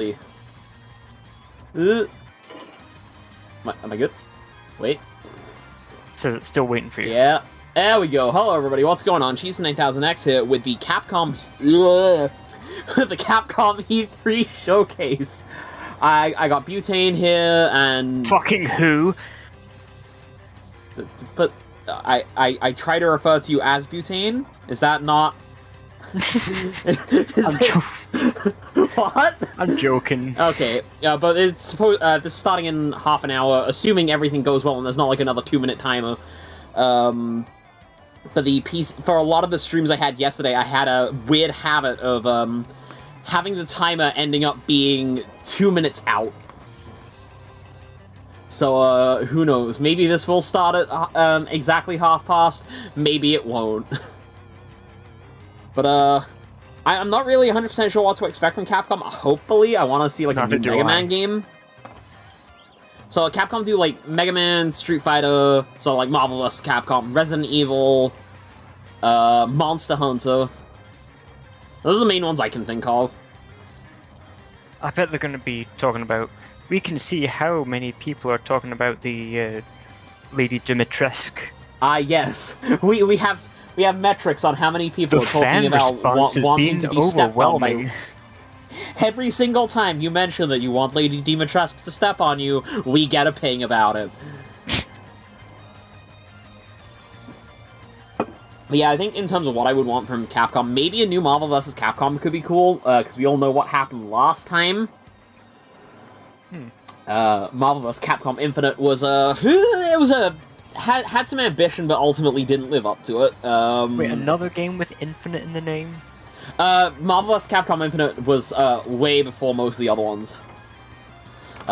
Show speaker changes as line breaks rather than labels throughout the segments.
Am I good? Wait.
So still waiting for you.
Yeah. There we go. Hello, everybody. What's going on? Cheese9000X here with the Capcom... the Capcom E3 showcase. I got Butane here, and...
Fucking who?
But I try to refer to you as Butane? Is that not... What?
I'm joking.
Okay, yeah, but it's supposed this is starting in half an hour, assuming everything goes well and there's not like another 2-minute timer. For the piece, for a lot of the streams I had yesterday, I had a weird habit of having the timer ending up being 2 minutes out. So who knows? Maybe this will start at exactly half past. Maybe it won't. But I'm not really 100% sure what to expect from Capcom. Hopefully, I want to see like a new Mega Man game. So Capcom do like Mega Man, Street Fighter, so like Marvel vs. Capcom, Resident Evil, Monster Hunter. Those are the main ones I can think of.
I bet they're going to be talking about... We can see how many people are talking about the Lady Dimitrescu.
Yes. We have metrics on how many people are talking about wanting to be stepped on by... Every single time you mention that you want Lady Dimitrescu to step on you, we get a ping about it. But yeah, I think in terms of what I would want from Capcom, maybe a new Marvel vs. Capcom could be cool, because we all know what happened last time. Marvel vs. Capcom Infinite was had some ambition, but ultimately didn't live up to it.
Wait, another game with Infinite in the name?
Marvel vs. Capcom Infinite was way before most of the other ones.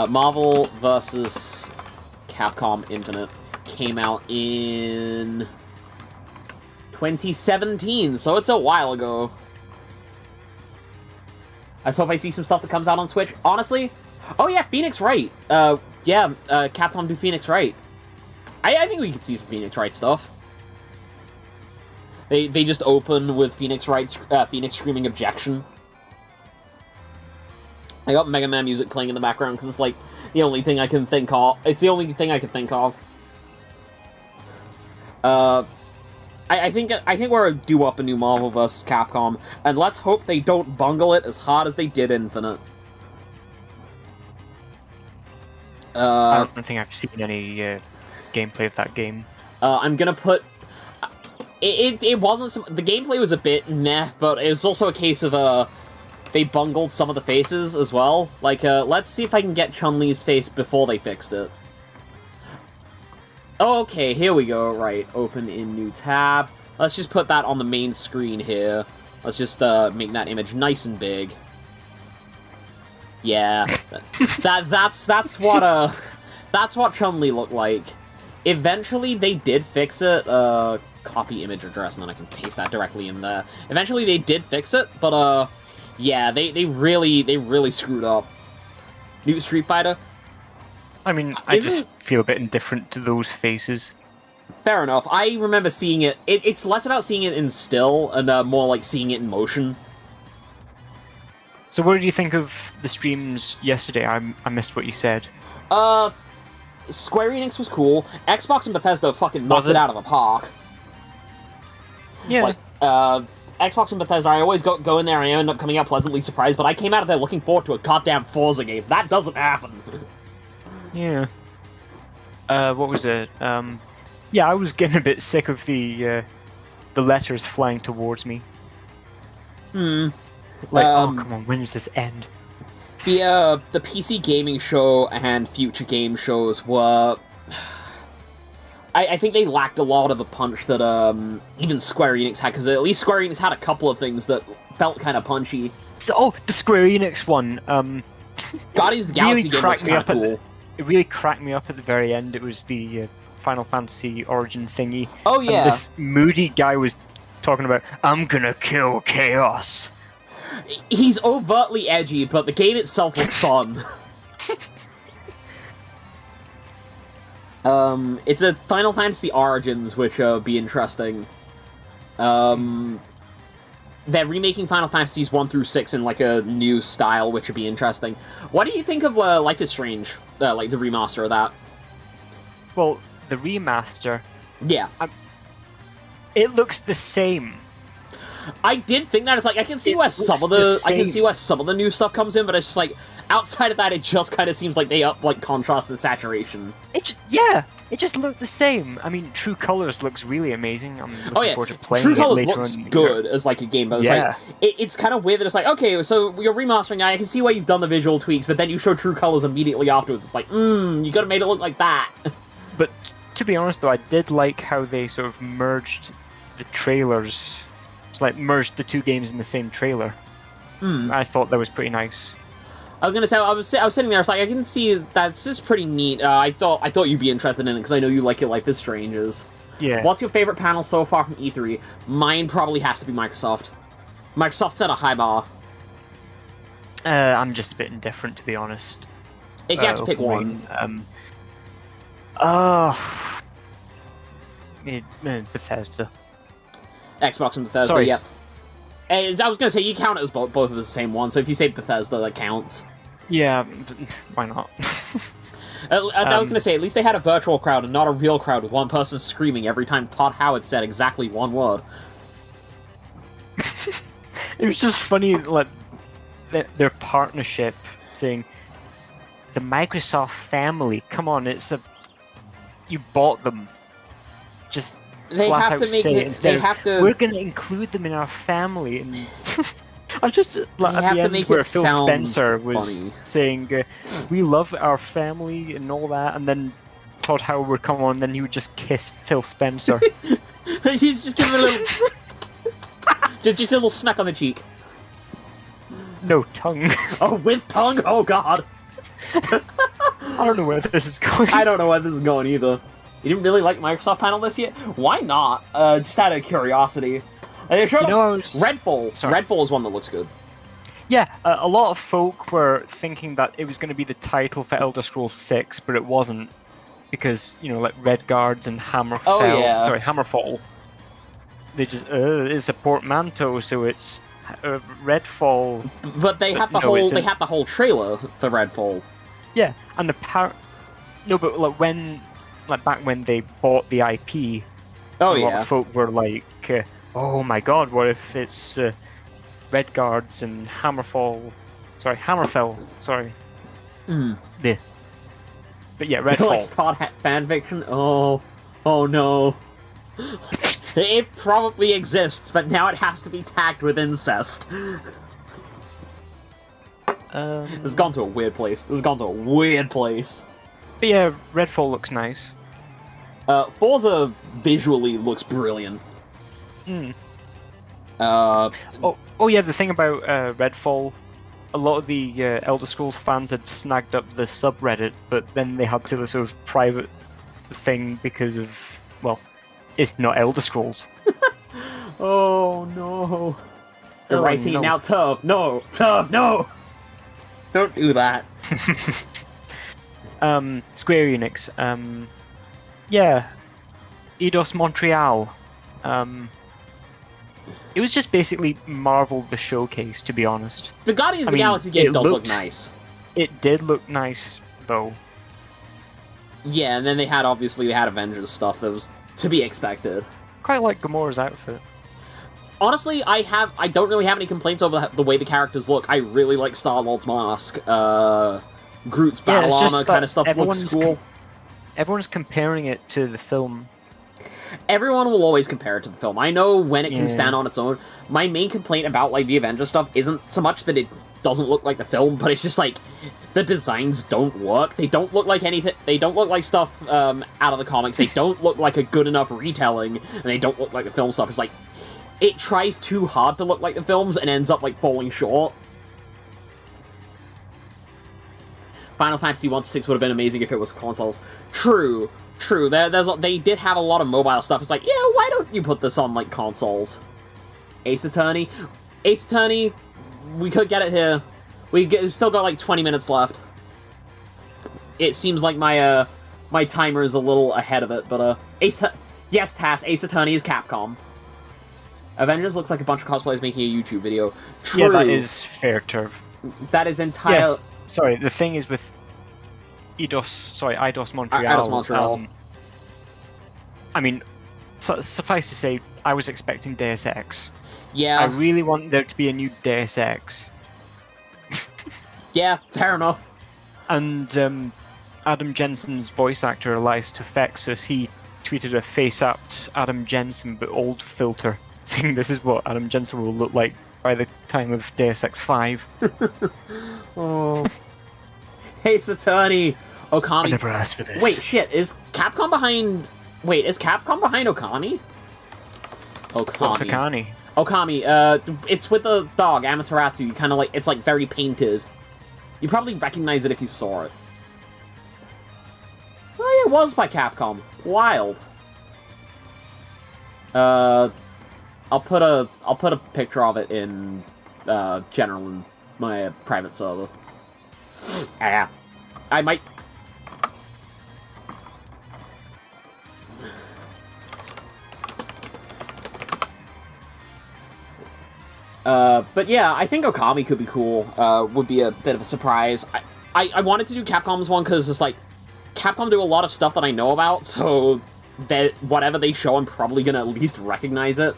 Marvel vs. Capcom Infinite came out in 2017, so it's a while ago. I just hope I see some stuff that comes out on Switch. Honestly, oh yeah, Phoenix Wright. Capcom do Phoenix Wright. I think we could see some Phoenix Wright stuff. They just open with Phoenix Wright's Phoenix screaming objection. I got Mega Man music playing in the background because it's like the only thing I can think of. It's the only thing I can think of. I think we're due up a new Marvel vs. Capcom, and let's hope they don't bungle it as hard as they did Infinite.
I don't think I've seen any gameplay of that game.
I'm gonna put... It wasn't... The gameplay was a bit meh, but it was also a case of, they bungled some of the faces as well. Like, let's see if I can get Chun-Li's face before they fixed it. Okay, here we go. Right, open in new tab. Let's just put that on the main screen here. Let's just, make that image nice and big. Yeah. That's what Chun-Li looked like. Eventually, they did fix it. Copy image address, and then I can paste that directly in there. Eventually, they did fix it, but, yeah, they really screwed up. New Street Fighter?
I mean, I just feel a bit indifferent to those faces.
Fair enough. I remember seeing it. It's less about seeing it in still, and more like seeing it in motion.
So what did you think of the streams yesterday? I missed what you said.
Square Enix was cool. Xbox and Bethesda fucking knocked it out of the park.
Yeah.
Like, Xbox and Bethesda, I always go in there and I end up coming out pleasantly surprised, but I came out of there looking forward to a goddamn Forza game. That doesn't happen.
Yeah. What was it? Yeah, I was getting a bit sick of the letters flying towards me. Like, oh, come on, when does this end?
The PC gaming show and future game shows were... I think they lacked a lot of the punch that even Square Enix had, because at least Square Enix had a couple of things that felt kind of punchy.
So, the Square Enix one,
Guardians of the Galaxy game looks kind of cool.
It really cracked me up at the very end. It was the Final Fantasy Origin thingy.
Oh, yeah.
And this moody guy was talking about, I'm gonna kill Chaos.
He's overtly edgy, but the game itself looks fun. It's a Final Fantasy Origins, which be interesting. they're remaking Final Fantasies 1 through 6 in, like, a new style, which would be interesting. What do you think of Life is Strange? Like, the remaster of that?
Well, the remaster...
Yeah.
It looks the same.
I did think that. It's like, I can see where some of the new stuff comes in, but it's just like, outside of that, it just kind of seems like they up, like, contrast and saturation.
It just looked the same. I mean, True Colors looks really amazing. I'm looking forward to playing
True
it
Colors
later
looks
on.
good as, like, a game, but it's like, it's kind of weird that it's like, okay, so you're remastering, I can see why you've done the visual tweaks, but then you show True Colors immediately afterwards. It's like, you could have made it look like that.
But, to be honest, though, I did like how they sort of merged the trailers. It's like, merged the two games in the same trailer. I thought that was pretty nice.
I was gonna say, I was sitting there, I was like, I can see that's just pretty neat. I thought you'd be interested in it, because I know you like your Life is Stranges.
Yeah.
What's your favorite panel so far from E3? Mine probably has to be Microsoft. Microsoft set a high bar.
I'm just a bit indifferent, to be honest.
If you have to pick one.
Bethesda.
Xbox and Bethesda,
Sorry.
yeah. I was going to say, you count it as both of the same one, so if you say Bethesda, that counts.
Yeah, why not?
I was going to say, at least they had a virtual crowd and not a real crowd with one person screaming every time Todd Howard said exactly one word.
It was just funny, like, their partnership, saying, the Microsoft family, come on, you bought them. Just
they have to make it. They have to.
We're going to include them in our family, and I just like
they
at
have
the
to
end
make
where
it
Phil
sound
Spencer was
funny.
saying, "We love our family" and all that, and then Todd Howard would come on, and then he would just kiss Phil Spencer.
He's just giving a little, just a little smack on the cheek.
No tongue.
Oh, with tongue? Oh God.
I don't know where this is going.
I don't know where this is going either. You didn't really like Microsoft panel this year? Why not? Just out of curiosity. And they showed Redfall.
Sorry.
Redfall is one that looks good.
Yeah, a lot of folk were thinking that it was going to be the title for Elder Scrolls 6, but it wasn't. Because, like Redguards and Hammerfall. They just, it's a portmanteau, so it's Redfall.
But they had the whole trailer for Redfall.
Yeah, and back when they bought the IP, a lot of folk were like, oh my god, what if it's Redguards and Hammerfell, sorry. Yeah. But yeah, Redfall.
Like Todd fanfiction? Oh no. It probably exists, but now it has to be tagged with incest. This has gone to a weird place.
But yeah, Redfall looks nice.
Forza visually looks brilliant.
Oh yeah, the thing about Redfall, a lot of the Elder Scrolls fans had snagged up the subreddit, but then they had to sort of private thing because of, well, it's not Elder Scrolls.
Oh no. They're writing it now, Turv, no! Don't do that.
Square Enix, yeah, Eidos Montreal. It was just basically Marvel the Showcase, to be honest.
The Guardians of the Galaxy game does look nice.
It did look nice, though.
Yeah, and then they had Avengers stuff that was to be expected.
Quite like Gamora's outfit.
Honestly, I don't really have any complaints over the way the characters look. I really like Star-Lord's mask. Groot's battle armor kind of stuff looks cool.
Everyone's comparing it to the film.
Everyone will always compare it to the film. I know when it can stand on its own. My main complaint about the Avengers stuff isn't so much that it doesn't look like the film, but it's just the designs don't work. They don't look like anything. They don't look like stuff out of the comics. They don't look like a good enough retelling, and they don't look like the film stuff. It's like it tries too hard to look like the films and ends up falling short. Final Fantasy 1-6 would have been amazing if it was consoles. True. They did have a lot of mobile stuff. It's like, yeah, why don't you put this on consoles? Ace Attorney, we could get it here. We've still got 20 minutes left. It seems like my timer is a little ahead of it, but yes, Tass, Ace Attorney is Capcom. Avengers looks like a bunch of cosplayers making a YouTube video. True.
Yeah, that is fair, Turv.
That is entirely...
Yes. Sorry, the thing is with Eidos Montreal...
Eidos Montreal.
I mean, suffice to say, I was expecting Deus Ex.
Yeah.
I really want there to be a new Deus Ex.
Yeah, fair enough.
And Adam Jensen's voice actor, Elias Tufexis, he tweeted a face-apped Adam Jensen but old filter, saying this is what Adam Jensen will look like by the time of Deus Ex 5.
Oh. Hey, Saturni! Okami...
I never asked for this.
Wait, shit, is Capcom behind... Wait, is Capcom behind Okami? Okami.
What's Okami?
Okami, it's with the dog, Amaterasu. You kind of like... It's like very painted. You probably recognize it if you saw it. Oh, yeah, it was by Capcom. Wild. I'll put a picture of it in general in my private server. Ah, I might. But yeah, I think Okami could be cool. Would be a bit of a surprise. I wanted to do Capcom's one because it's like Capcom do a lot of stuff that I know about, so that whatever they show, I'm probably gonna at least recognize it.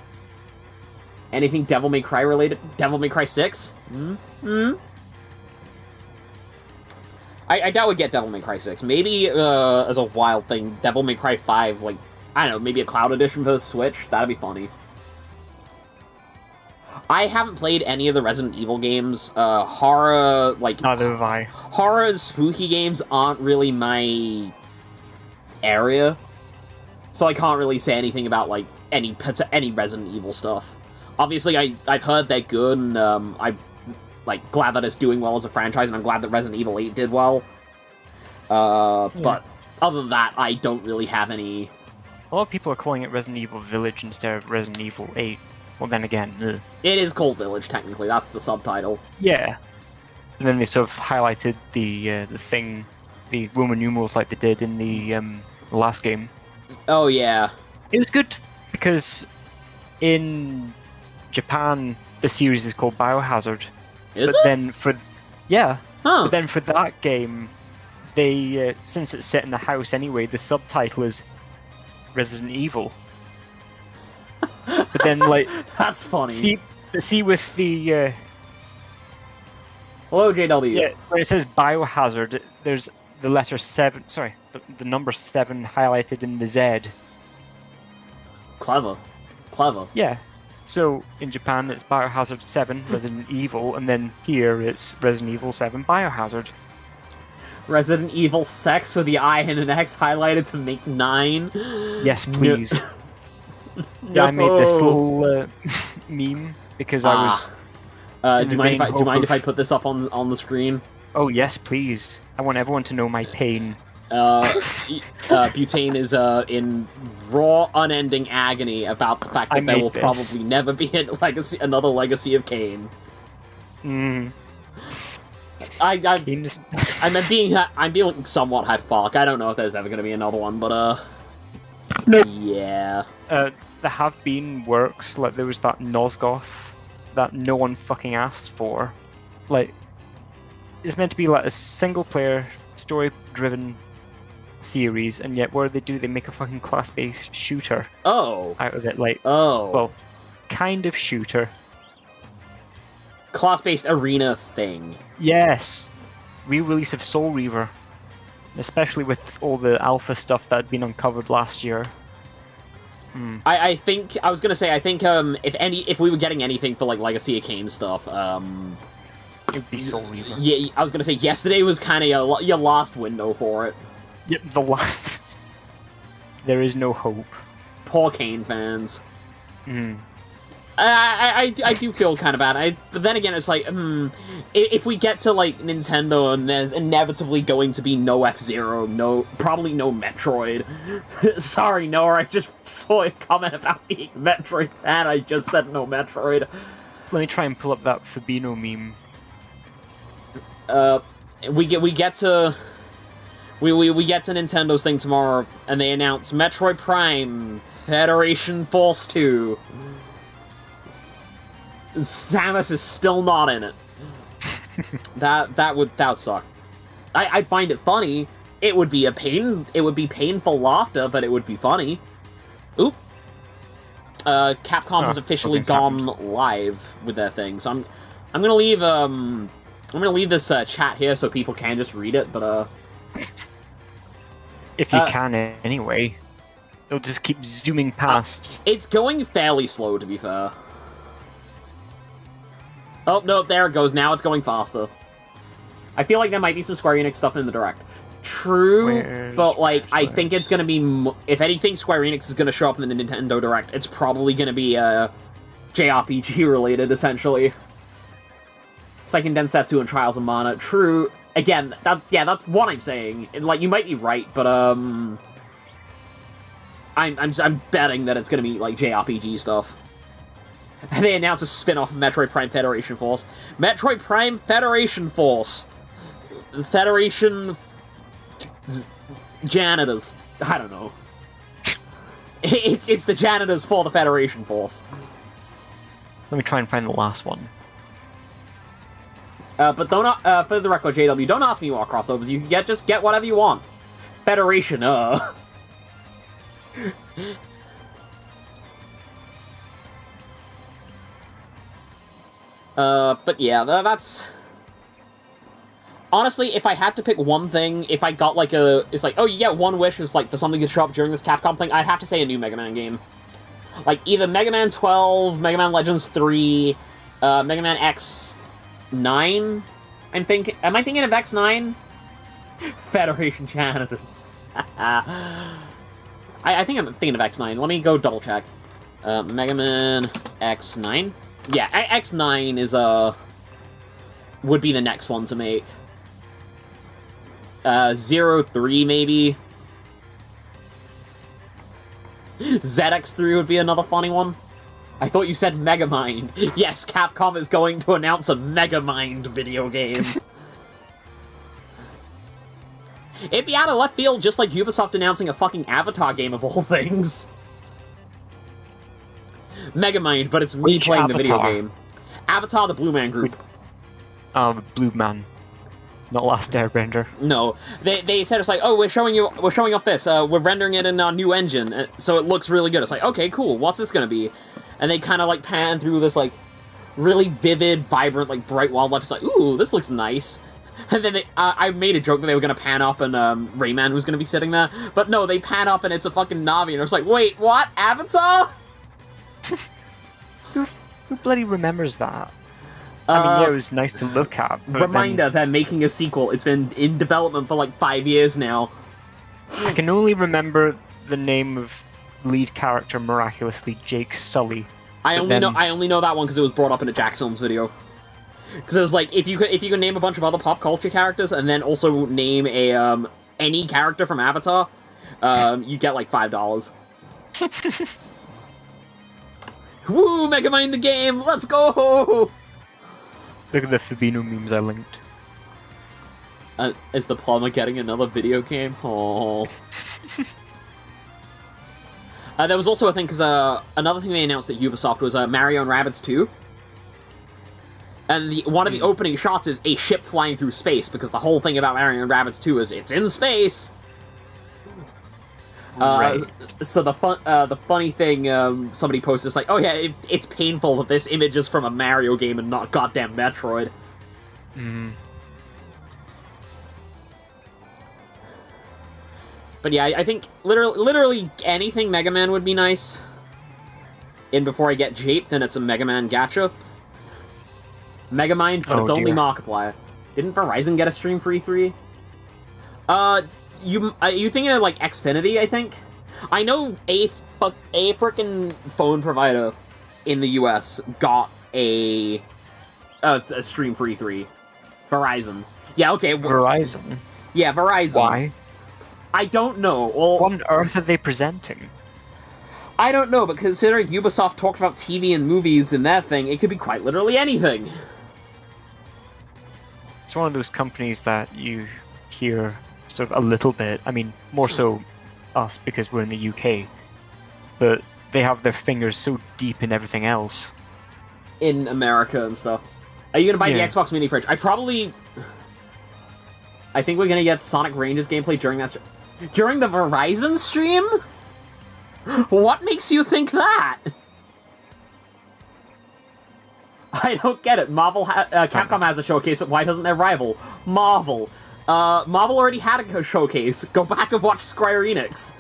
Anything Devil May Cry related? Devil May Cry 6? I doubt we'd get Devil May Cry 6. Maybe, as a wild thing, Devil May Cry 5, like, I don't know, maybe a Cloud Edition for the Switch? That'd be funny. I haven't played any of the Resident Evil games. Horror, like...
Neither have I.
Horror and spooky games aren't really my area. So I can't really say anything about, like, any Resident Evil stuff. Obviously, I've heard they're good, and I'm, like, glad that it's doing well as a franchise, and I'm glad that Resident Evil 8 did well. But other than that, I don't really have any...
A lot of people are calling it Resident Evil Village instead of Resident Evil 8. Well, then again... Ugh.
It is Cold Village, technically. That's the subtitle.
Yeah. And then they sort of highlighted the thing, the Roman numerals like they did in the last game.
Oh, yeah.
It was good because in Japan, the series is called Biohazard.
Is
but
it?
Then for... Yeah.
Huh.
But then for that game, they... since it's set in the house anyway, the subtitle is Resident Evil. But then, like...
That's funny.
See with the...
Hello, JW.
Yeah, when it says Biohazard, there's the letter 7... Sorry, the number 7 highlighted in the Z.
Clever. Clever.
Yeah. So, in Japan, it's Biohazard 7, Resident Evil, and then here it's Resident Evil 7 Biohazard.
Resident Evil sex with the I and an X highlighted to make 9?
Yes, please. Yeah, I made this little meme because I was.
Do you mind if I put this up on the screen?
Oh yes, please. I want everyone to know my pain.
Butane is in raw, unending agony about the fact that there will probably never be another Legacy of Kain. I'm being somewhat hyperbolic. I don't know if there's ever going to be another one, but
Nope.
Yeah.
There have been works, like there was that Nosgoth that no one fucking asked for. Like, it's meant to be like a single-player, story-driven series, and yet what do? They make a fucking class-based shooter out of it. Like, well, kind of shooter.
Class-based arena thing.
Yes. Re-release of Soul Reaver. Especially with all the alpha stuff that had been uncovered last year.
I think if we were getting anything for like Legacy of Kain stuff,
it'd be Soul Reaver.
Yeah, I was gonna say yesterday was kind of your last window for it.
Yep, the last. There is no hope.
Poor Kain fans. I do feel kind of bad. But then again, it's like, if we get to like Nintendo and there's inevitably going to be no F-Zero, probably no Metroid. Sorry, Noah, I just saw a comment about being a Metroid fan. I just said no Metroid.
Let me try and pull up that Fabino meme.
We get to Nintendo's thing tomorrow, and they announce Metroid Prime Federation Force 2. Samus is still not in it. That would suck. I find it funny. It would be painful laughter, but it would be funny. Oop. Capcom has officially gone live with their thing, so I'm gonna leave this chat here so people can just read it, but
if you can anyway, it'll just keep zooming past.
It's going fairly slow, to be fair. Oh no, there it goes. Now it's going faster. I feel like there might be some Square Enix stuff in the Direct. True, but like I think it's gonna be if anything, Square Enix is gonna show up in the Nintendo Direct. It's probably gonna be JRPG related, essentially. Seiken Densetsu and Trials of Mana. True. Again, that's what I'm saying. Like, you might be right, but I'm betting that it's gonna be like JRPG stuff. And they announced a spin-off of Metroid Prime Federation Force. Metroid Prime Federation Force. Federation janitors. I don't know. It's the janitors for the Federation Force.
Let me try and find the last one.
But don't for the record, JW, don't ask me what crossovers you can get. Just get whatever you want. Federation, But yeah, that's... Honestly, if I had to pick one thing, if I got like it's like, oh, you get one wish is like for something to show up during this Capcom thing, I'd have to say a new Mega Man game. Like, either Mega Man 12, Mega Man Legends 3, Mega Man X9, I'm thinking... Am I thinking of X9? Federation janitors. I think I'm thinking of X9. Let me go double check. Mega Man X9? Yeah, X9 is, would be the next one to make. 03, maybe? ZX3 would be another funny one. I thought you said Megamind. Yes, Capcom is going to announce a Megamind video game. It'd be out of left field, just like Ubisoft announcing a fucking Avatar game of all things. Megamind, but it's me playing the video game. Avatar, the Blue Man Group.
Blue Man. Not Last Airbender.
No, they said it's like, oh, we're showing off this. We're rendering it in our new engine, so it looks really good. It's like, okay, cool. What's this gonna be? And they kind of like pan through this like really vivid, vibrant, like bright wildlife. It's like, ooh, this looks nice. And then I made a joke that they were gonna pan up and Rayman was gonna be sitting there, but no, they pan up and it's a fucking Navi, and I was like, wait, what? Avatar?
Who bloody remembers that? I mean, yeah, it was nice to look at.
Reminder, they're making a sequel. It's been in development for like 5 years now.
I can only remember the name of lead character miraculously, Jake Sully.
I only know that one because it was brought up in a Jax Films video. Because it was like, if you could name a bunch of other pop culture characters and then also name a any character from Avatar, you get like $5. Woo! Megamind the game! Let's go!
Look at the Fabino memes I linked.
Is the plumber getting another video game? Oh. There was also a thing, because another thing they announced at Ubisoft was Mario & Rabbids 2. And one of the opening shots is a ship flying through space, because the whole thing about Mario & Rabbids 2 is it's in space!
Right.
So the funny thing somebody posted is like, oh yeah, it's painful that this image is from a Mario game and not goddamn Metroid. But yeah, I think literally anything Mega Man would be nice. And before I get japed, then it's a Mega Man gacha. Megamind, but it's only Markiplier. Didn't Verizon get a stream for E3? You thinking of, like, Xfinity, I think? I know a frickin' phone provider in the US got a stream for E3. Verizon. Yeah, okay.
Verizon?
Yeah, Verizon.
Why?
I don't know. Well,
what on earth are they presenting?
I don't know, but considering Ubisoft talked about TV and movies in that thing, it could be quite literally anything.
It's one of those companies that you hear sort of a little bit. I mean, more so us because we're in the UK. But they have their fingers so deep in everything else.
in America and stuff. Are you gonna buy the Xbox mini fridge? I think we're gonna get Sonic Ranges gameplay during that during the Verizon stream? What makes you think that? I don't get it. Capcom has a showcase, but why doesn't their rival? Marvel. Marvel already had a showcase. Go back and watch Square Enix.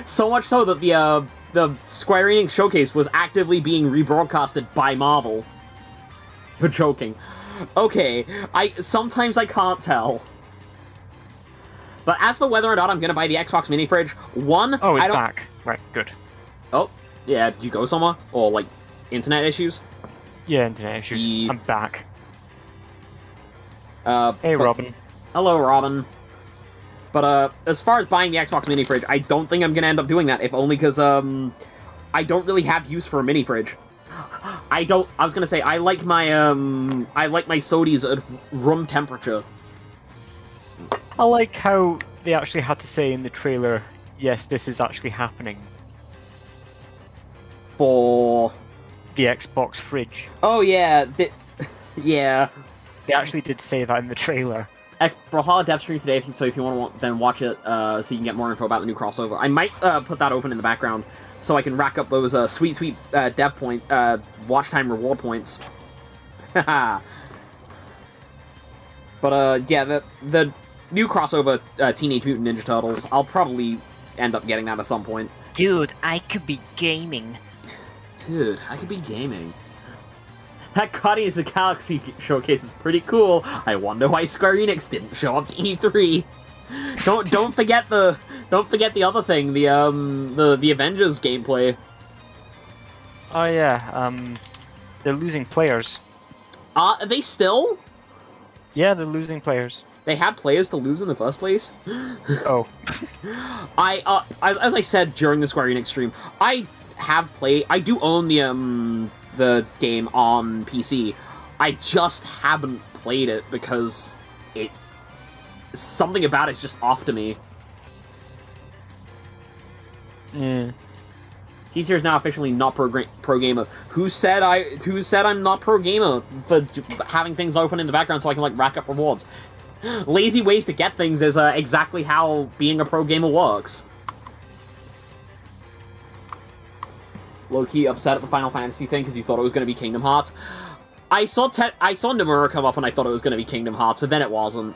So much so that the Square Enix showcase was actively being rebroadcasted by Marvel. You're joking. Okay, sometimes I can't tell. But as for whether or not I'm gonna buy the Xbox mini fridge,
Oh, it's back. Right, good.
Oh, yeah, did you go somewhere? Or, like, internet issues?
Yeah, internet issues. I'm back. Hey,
but,
Robin.
Hello, Robin. But, as far as buying the Xbox mini fridge, I don't think I'm gonna end up doing that, if only because, I don't really have use for a mini fridge. I was gonna say, I like my sodies at room temperature.
I like how they actually had to say in the trailer, yes, this is actually happening.
For...
the Xbox fridge.
Oh, yeah. Yeah.
They actually did say that in the trailer.
Brawlhalla dev stream today, so if you want to then watch it, so you can get more info about the new crossover. I might put that open in the background, so I can rack up those sweet dev point, watch time reward points. Haha. But yeah, the new crossover, Teenage Mutant Ninja Turtles, I'll probably end up getting that at some point.
Dude, I could be gaming.
Dude, I could be gaming. That Guardians of the Galaxy showcase is pretty cool. I wonder why Square Enix didn't show up to E3. Don't forget the other thing, the Avengers gameplay.
Oh yeah, they're losing players.
Are they still?
Yeah, they're losing players.
They had players to lose in the first place?
Oh.
As I said during the Square Enix stream, I do own the game on PC. I just haven't played it because something about it's just off to me.
Yeah.
T-Series is now officially not pro gamer. Who said I'm not pro gamer for having things open in the background so I can like rack up rewards? Lazy ways to get things is exactly how being a pro gamer works. Low-key upset at the Final Fantasy thing because you thought it was going to be Kingdom Hearts. I saw Nomura come up and I thought it was going to be Kingdom Hearts, but then it wasn't.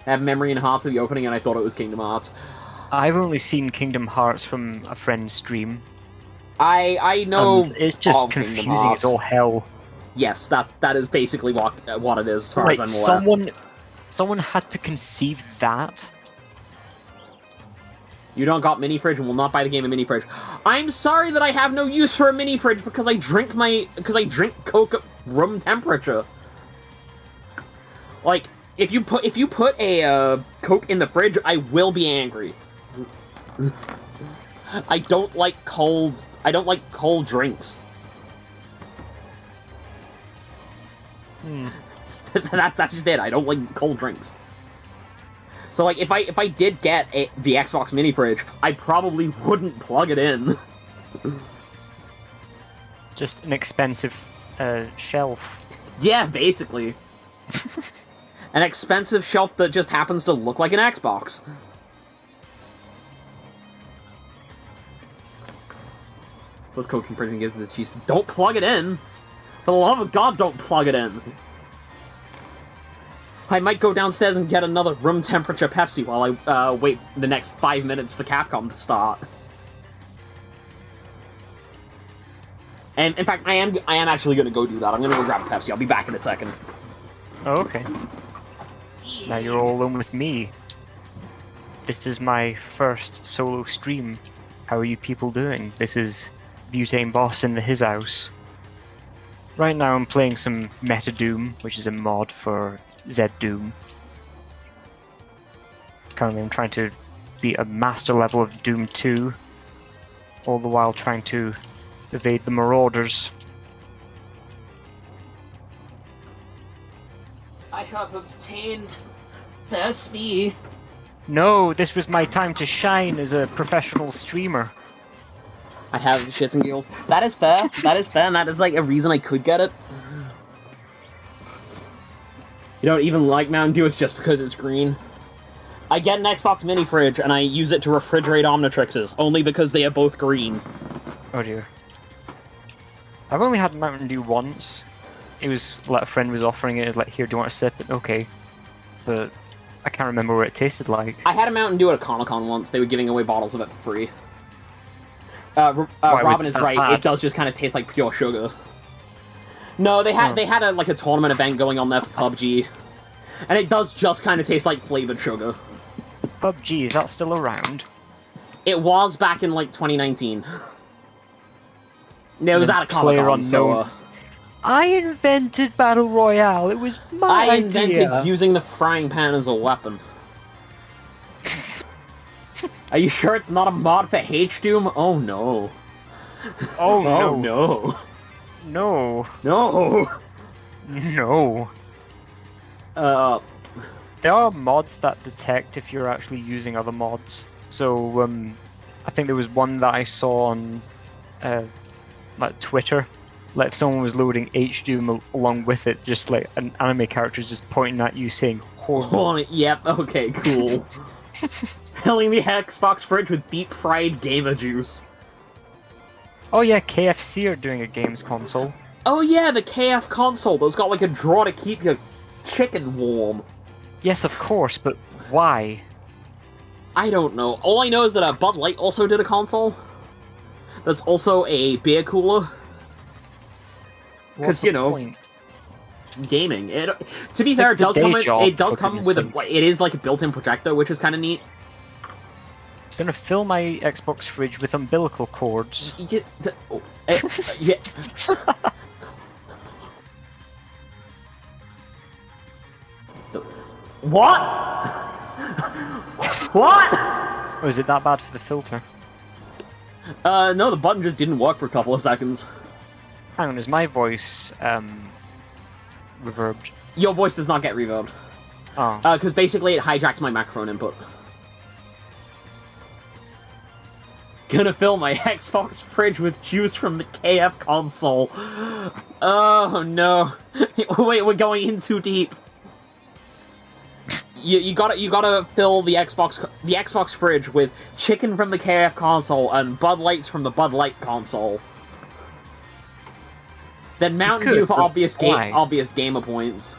I have memory and hearts of the opening and I thought it was Kingdom Hearts.
I've only seen Kingdom Hearts from a friend's stream.
I know
and it's just confusing as all hell.
Yes, that is basically what it is as far as I'm aware.
Someone had to conceive that.
You don't got mini fridge and will not buy the game a mini fridge. I'm sorry that I have no use for a mini fridge because I drink Coke at room temperature. Like, if you put a Coke in the fridge, I will be angry. I don't like cold drinks. That's just it. I don't like cold drinks. So, like, if I did get the Xbox mini fridge, I probably wouldn't plug it in.
Just an expensive shelf.
Yeah, basically. An expensive shelf that just happens to look like an Xbox. Those Coke infringement gives the cheese. Don't plug it in! For the love of God, don't plug it in! I might go downstairs and get another room temperature Pepsi while I wait the next 5 minutes for Capcom to start. And in fact, I am actually going to go do that. I'm going to go grab a Pepsi. I'll be back in a second.
Oh, okay. Now you're all alone with me. This is my first solo stream. How are you people doing? This is Butane Boss in his house. Right now I'm playing some Meta Doom, which is a mod for Z Doom. Currently I'm trying to beat a master level of Doom 2, all the while trying to evade the Marauders.
I have obtained PSP.
No, this was my time to shine as a professional streamer.
I have shits and giggles. That is fair. That is fair, and that is like a reason I could get it. You don't even like Mountain Dew, it's just because it's green. I get an Xbox mini fridge, and I use it to refrigerate Omnitrixes, only because they are both green.
Oh dear. I've only had Mountain Dew once. It was, like, a friend was offering it, like, here, do you want a sip? Okay. But I can't remember what it tasted like.
I had a Mountain Dew at a Comic-Con once. They were giving away bottles of it for free. Robin is right, it does just kind of taste like pure sugar. No, they had a tournament event going on there for PUBG. And it does just kind of taste like flavored sugar.
PUBG, is that still around?
It was back in, like, 2019. It was at a Comic-Con, so...
I invented Battle Royale, it was my idea!
I invented using the frying pan as a weapon. Are you sure it's not a mod for H-Doom? Oh no.
Oh no.
Oh no.
No.
No.
No. There are mods that detect if you're actually using other mods. So, I think there was one that I saw on, like, Twitter. Like, if someone was loading H-Doom along with it, just like an anime character is just pointing at you saying, horrible.
Yep, okay, cool. Filling the Xbox fridge with deep-fried gamer juice.
Oh yeah, KFC are doing a games console.
Oh yeah, the KF console that's got like a drawer to keep your chicken warm.
Yes, of course, but why?
I don't know. All I know is that Bud Light also did a console. That's also a beer cooler. Because, you know,
point?
Gaming. To be fair, it does come with it is like a built-in projector, which is kind of neat.
I'm gonna fill my Xbox fridge with umbilical cords.
Yeah. What? What?
Oh, is it that bad for the filter?
No, the button just didn't work for a couple of seconds.
Hang on, is my voice, reverbed?
Your voice does not get reverbed.
Oh.
Because basically it hijacks my microphone input. Gonna fill my Xbox fridge with juice from the KF console. Oh no. Wait, we're going in too deep. You gotta fill the Xbox fridge with chicken from the KF console and Bud Lights from the Bud Light console. Then Mountain Dew for obvious gamer points.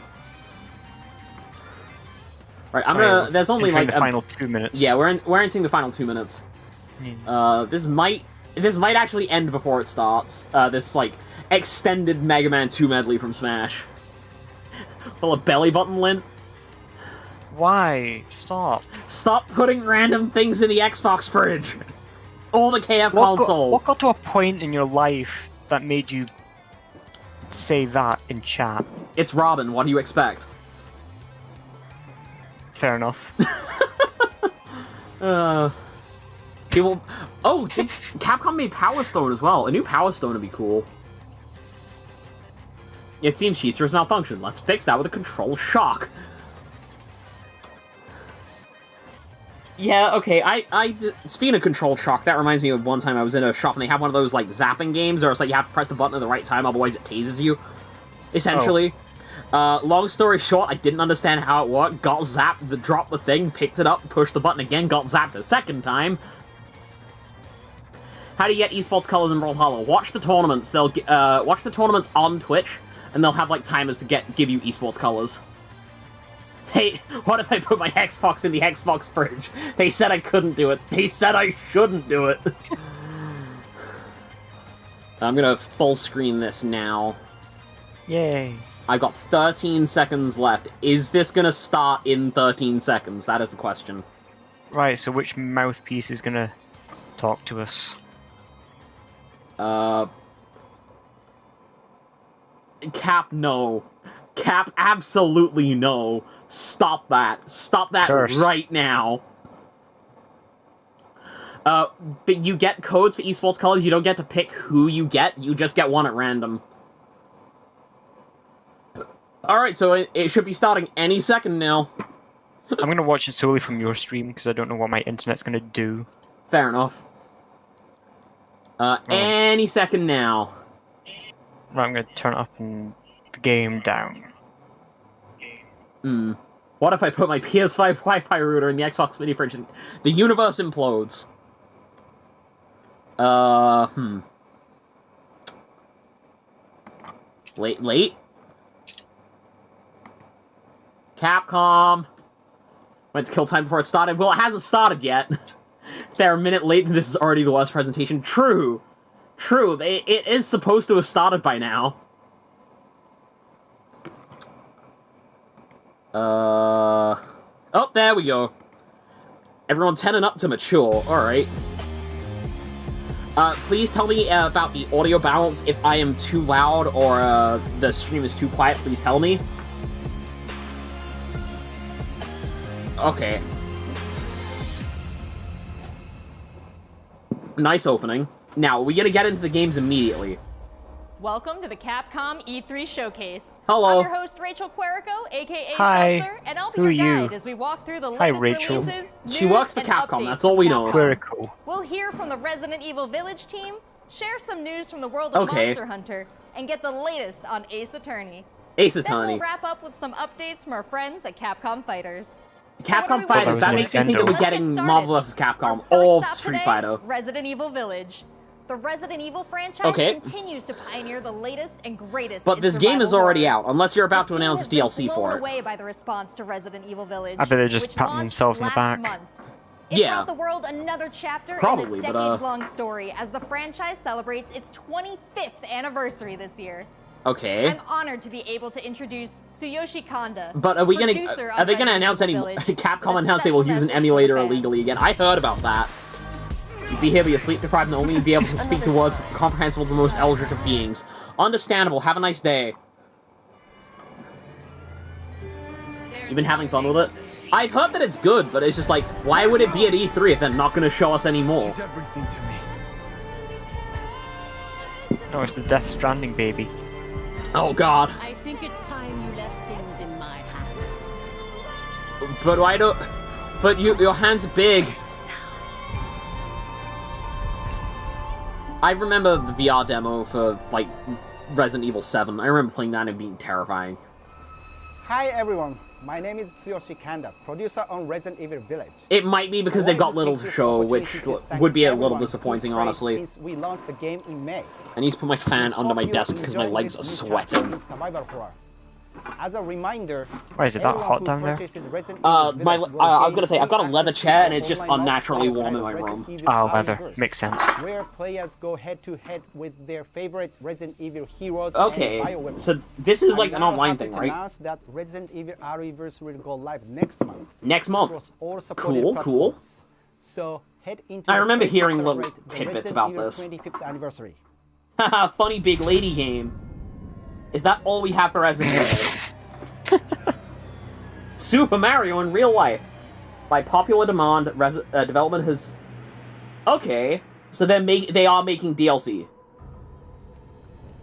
Right, I'm gonna. There's only like
the final 2 minutes.
Yeah, we're entering the final 2 minutes. This might actually end before it starts. This like extended Mega Man 2 medley from Smash, full of belly button lint.
Why? Stop.
Stop putting random things in the Xbox fridge. Or the KF console.
What got to a point in your life that made you say that in chat?
It's Robin. What do you expect?
Fair enough.
People. Oh, Capcom made Power Stone as well. A new Power Stone would be cool. It seems Cheester's malfunctioned. Let's fix that with a control shock. Yeah, okay, speaking of control shock, that reminds me of one time I was in a shop and they have one of those, like, zapping games, or it's like you have to press the button at the right time, otherwise it tases you, essentially. Oh. Long story short, I didn't understand how it worked, got zapped, dropped the thing, picked it up, pushed the button again, got zapped a second time. How do you get esports colors in Brawlhalla? Watch the tournaments. They'll watch the tournaments on Twitch, and they'll have, like, timers to give you esports colors. Hey, what if I put my Xbox in the Xbox fridge? They said I couldn't do it. They said I shouldn't do it. I'm gonna full screen this now.
Yay.
I've got 13 seconds left. Is this gonna start in 13 seconds? That is the question.
Right, so which mouthpiece is gonna talk to us?
Cap, no. Cap, absolutely no. Stop that. Stop that right now. But you get codes for esports colors. You don't get to pick who you get. You just get one at random. Alright, so it should be starting any second now.
I'm going to watch it solely from your stream, because I don't know what my internet's going to do.
Fair enough. Any second now.
Right, I'm going to turn it up and the game down.
What if I put my PS5 Wi-Fi router in the Xbox mini fridge and the universe implodes? Late? Capcom! When's kill time before it started? Well, it hasn't started yet. They're a minute late and this is already the worst presentation. True. It is supposed to have started by now. Oh, there we go. Everyone's heading up to mature. Alright. Please tell me about the audio balance. If I am too loud or the stream is too quiet, please tell me. Okay. Nice opening. Now, we gotta get into the games immediately.
Welcome to the Capcom E3 Showcase.
Hello.
I'm your host, Rachel Querico, aka
Hi.
Seltzer, and I'll be
Who
your
are
guide
you?
as we walk through the
Hi,
latest
Rachel.
releases,
She
news,
works for
and
Capcom,
updates
that's all we
from
know.
Capcom.
Very cool.
We'll hear from the Resident Evil Village team, share some news from the world of
Okay.
Monster Hunter, and get the latest on Ace Attorney.
Ace
Then
Attorney.
we'll wrap up with some updates from our friends at Capcom Fighters.
Capcom
So what are we
Fighters,
waiting
that
for?
makes me think that we're
Let's get
getting
started.
Marvel vs. Capcom
Our first
or
stop
Street
today,
Fighter.
Resident Evil Village. The Resident Evil franchise continues to pioneer the latest and greatest.
But
in
this game is
survival
already
horror.
out, unless you're about
The
to
team
announce
has
DLC
been
for
blown
it.
away by the response to Resident Evil Village.
I bet they just
which
pat
launched
themselves in the
last
back.
Month. It
Yeah.
brought the world another chapter
Probably,
in this
but,
decades-long story as the franchise celebrates its 25th anniversary this year.
Okay.
I'm honored to be able to introduce Tsuyoshi Kanda.
But are we gonna
producer
are
of
they gonna
Resident
announce any
Evil Village,
Capcom
with a
announced they will
special
use an
message for
emulator
the fans.
illegally again? I heard about that. You'd be here but you're sleep deprived and only you'd be able to speak to words comprehensible to the most eldritch of beings. Understandable, have a nice day. You've been having fun with it? I've heard that it's good, but it's just like, why would it be at E3 if they're not gonna show us any more?
She's everything to me.
No, it's the Death Stranding baby.
Oh god.
I think it's time you left things in my hands.
But why don't... But your hands are big. I remember the VR demo for, like, Resident Evil 7. I remember playing that and being terrifying.
Hi everyone, my name is Tsuyoshi Kanda, producer on Resident Evil Village.
It might be because they've got little to show, which would be a little disappointing, honestly.
Since we launched the game in May.
I need to put my fan under my
Hope you
desk because my
enjoy
legs are
this new chapter
sweating.
in survival horror. As a reminder,
Why is it that
anyone
hot
who
down there?
purchases Resident Evil Village will
I was
gain
gonna say, I've got a
full
leather
access
chair
to
and it's just
online
unnaturally
multiplayer
warm in my
Resident
room.
Evil
Oh, weather.
Arrowverse,
Makes sense.
where players go head-to-head with their favorite Resident Evil heroes
Okay,
and BioWeapons.
so this is like
I'm
an
now
online
happy
thing,
to
right?
announce that Resident Evil Arrowverse will go live next month.
Next month.
Across all supported
Cool, cool.
platforms. So head into
I
the
remember
site to
hearing little
celebrate the
tidbits
Resident
about
Evil
this.
25th anniversary.
Haha, funny big lady game. Is that all we have for Resident Evil? Super Mario in real life. By popular demand, development has... Okay, so they are making DLC.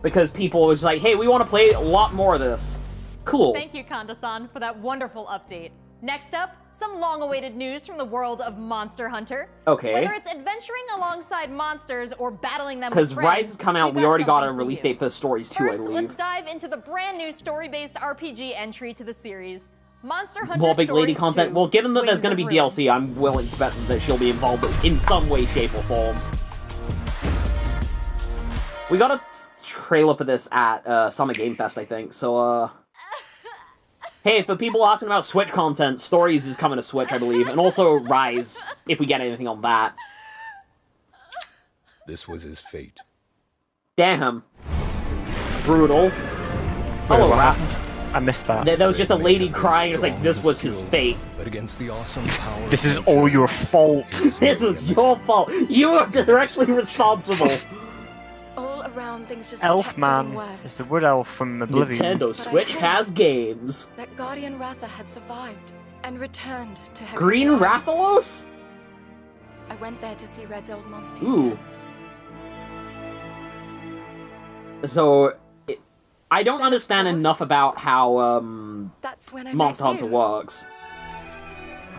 Because people was like, hey, we want to play a lot more of this. Cool.
Thank you, Kanda-san, for that wonderful update. Next up, some long-awaited news from the world of Monster Hunter.
Okay.
Whether it's adventuring alongside monsters or battling them with
Because
friends,
Rise has come out,
we've
we already got a
something for
release
you.
date for the stories too,
First,
I
let's
believe.
dive into the brand new story-based RPG entry to the series, Monster Hunter
More big lady
Stories
content.
2,
Well, given that there's
Wings
going to
of
be
Ruin.
DLC, I'm willing to bet that she'll be involved in some way, shape, or form. We got a trailer for this at Summer Game Fest, I think, so, Hey, for people asking about Switch content, Stories is coming to Switch, I believe, and also Rise, if we get anything on that.
This was his fate.
Damn. Brutal. Hello,
what
Raph.
happened? I missed that.
There was just a lady crying, it's like, this was his fate.
But against the awesome power
This
of
is
nature,
all your fault.
This was your fault. You were directly responsible.
All around things just kept getting
Elfman
worse.
is the wood elf from Oblivion.
Nintendo Switch has games.
That Guardian Ratha had survived and returned to her.
Green Rathalos?
I went there to see Red's old monster.
Ooh. So, I don't understand enough about how
That's when I
Monster
met
Hunter
you.
works.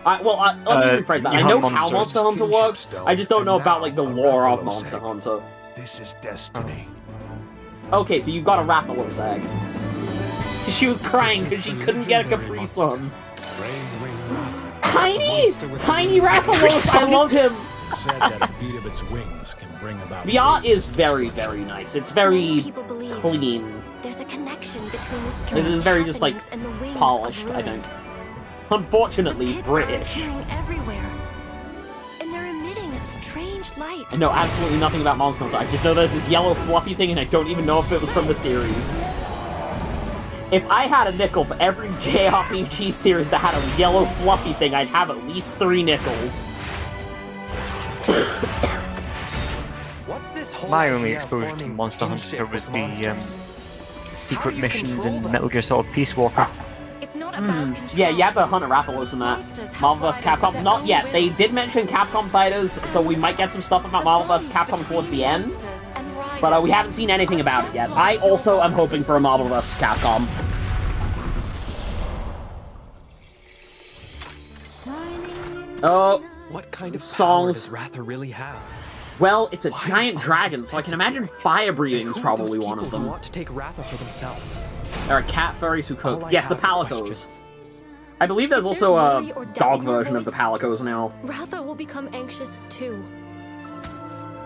Let me rephrase that.
you
I
hunt
know how
monsters.
Monster Hunter works, I just don't know about, like, the lore of Monster Hunter.
This is destiny.
Okay, so you got a Rathalos egg. She was crying because she couldn't get a Capri Sun. Tiny Rathalos! I love him!
Said that a beat of its wings can bring about.
The art is very, very nice. It's very clean.
There's a connection between the
This is very just like polished, I think. Unfortunately, British.
Everywhere. And they're emitting a strange light.
I know absolutely nothing about Monster Hunter. I just know there's this yellow fluffy thing and I don't even know if it was from the series. If I had a nickel for every JRPG series that had a yellow fluffy thing, I'd have at least 3 nickels.
My only exposure to Monster Hunter was the secret missions in Metal Gear Solid Peace Walker.
Yeah, you have to hunt a Rathalos in that. Marvel vs. Capcom, not yet. They did mention Capcom Fighters, so we might get some stuff about Marvel vs. Capcom towards the end. But we haven't seen anything about it yet. I also am hoping for a Marvel vs. Capcom. Oh,
what kind of
songs
power does Ratha really have?
Well, it's a giant dragon, so I can imagine fire breathing is probably one of them.
Want to take Ratha for themselves.
There are cat furries who cook. Yes, the Palicos. I believe there's also a dog version of the Palicos now.
Ratha will become anxious too.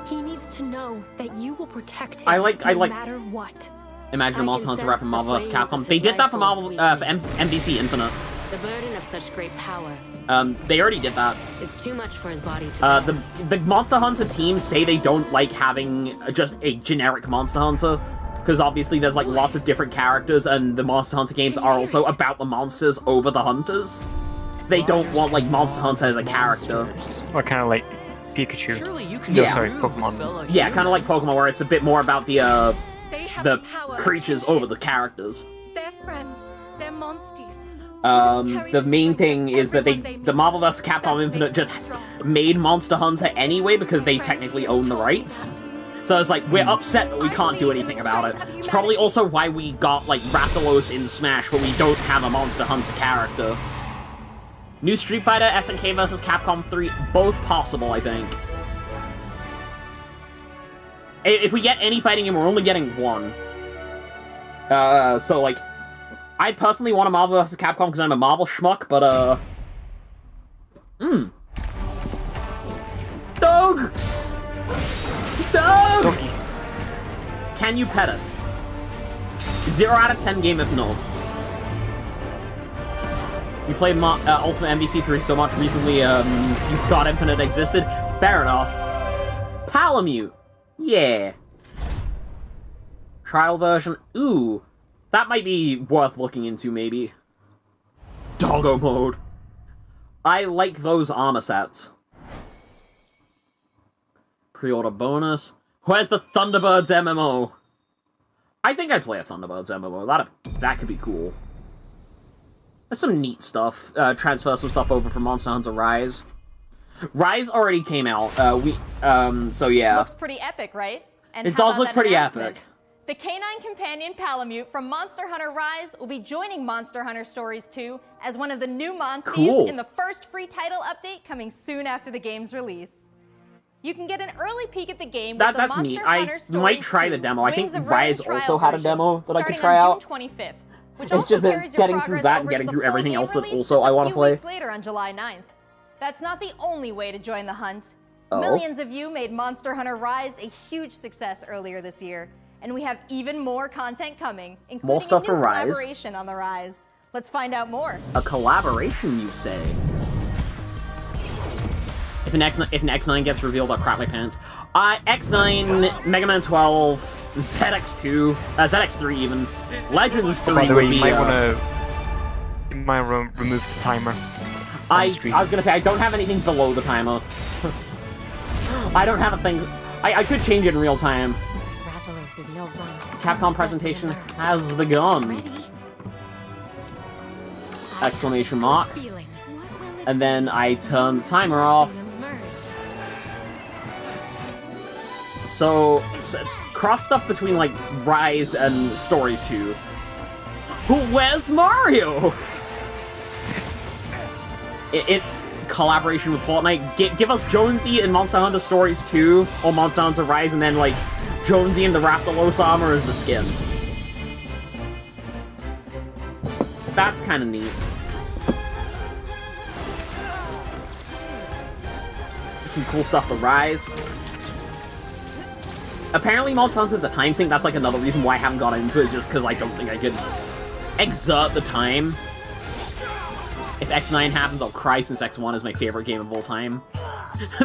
He needs to know that you will protect him no matter what.
Imagine a Monster Hunter rap from Marvel vs. Capcom. They did that for Marvel for MVC Infinite.
The burden of such great power.
They already did that.
Is too much for his body to
the Monster Hunter teams say they don't like having just a generic Monster Hunter, because obviously there's like lots of different characters, and the Monster Hunter games are also about the monsters over the hunters. So they don't want like Monster Hunter as a character.
Or kind of like Pikachu.
Yeah.
Sorry, Pokemon.
Yeah, kind of like Pokemon, where it's a bit more about the creatures over the characters.
They're friends. They're monsties.
The main thing is that the Marvel vs. Capcom Infinite just made Monster Hunter anyway because they technically own the rights. So it's like, we're upset but we can't do anything about it. It's probably also why we got, like, Rathalos in Smash, but we don't have a Monster Hunter character. New Street Fighter, SNK vs. Capcom 3, both possible, I think. If we get any fighting game, we're only getting one. So, like, I personally want a Marvel vs. Capcom because I'm a Marvel schmuck, but, Dog! Dog!
Doggy.
Can you pet it? 0 out of 10 game if no. You played Ultimate MVC3 so much recently, you thought Infinite existed? Fair enough. Palamute. Yeah. Trial version. Ooh. That might be worth looking into, maybe. Doggo mode. I like those armor sets. Pre-order bonus. Where's the Thunderbirds MMO? I think I'd play a Thunderbirds MMO. That could be cool. There's some neat stuff. Transfer some stuff over from Monster Hunter Rise. Rise already came out. So yeah.
Looks pretty epic, right? And
it does look pretty epic.
The canine companion Palamute from Monster Hunter Rise will be joining Monster Hunter Stories 2 as one of the new monsters in the first free title update coming soon after the game's release. You can get an early peek at the game with
that's
the
neat.
Monster Hunter
I might try the demo. I think Rise also had a demo that I could try
out.
June 25th, it's just that getting through that and getting through everything else that also I want to play.
Later on July 9th. That's not the only way to join the hunt.
Oh.
Millions of you made Monster Hunter Rise a huge success earlier this year. And we have even more content coming, including
more stuff
a new
for Rise.
Collaboration on the Rise. Let's find out more.
A collaboration, you say? If an X9 gets revealed, I'll crap my pants. X9, Mega Man 12, ZX2, ZX3 even, Legends 3
By the way,
would be,
you might want to remove the timer.
I was gonna say, I don't have anything below the timer. I don't have a thing. I could change it in real time. Capcom presentation has begun! Exclamation mark. And then I turn the timer off. So cross stuff between, like, Rise and Stories 2. Where's Mario? It collaboration with Fortnite. Give us Jonesy and Monster Hunter Stories 2, or Monster Hunter Rise, and then, like, Jonesy in the Raptor armor as a skin. That's kind of neat. Some cool stuff to Rise. Apparently Monster Hunter is a time sink. That's like another reason why I haven't got into it, just because I don't think I could exert the time. If X9 happens, I'll cry since X1 is my favorite game of all time.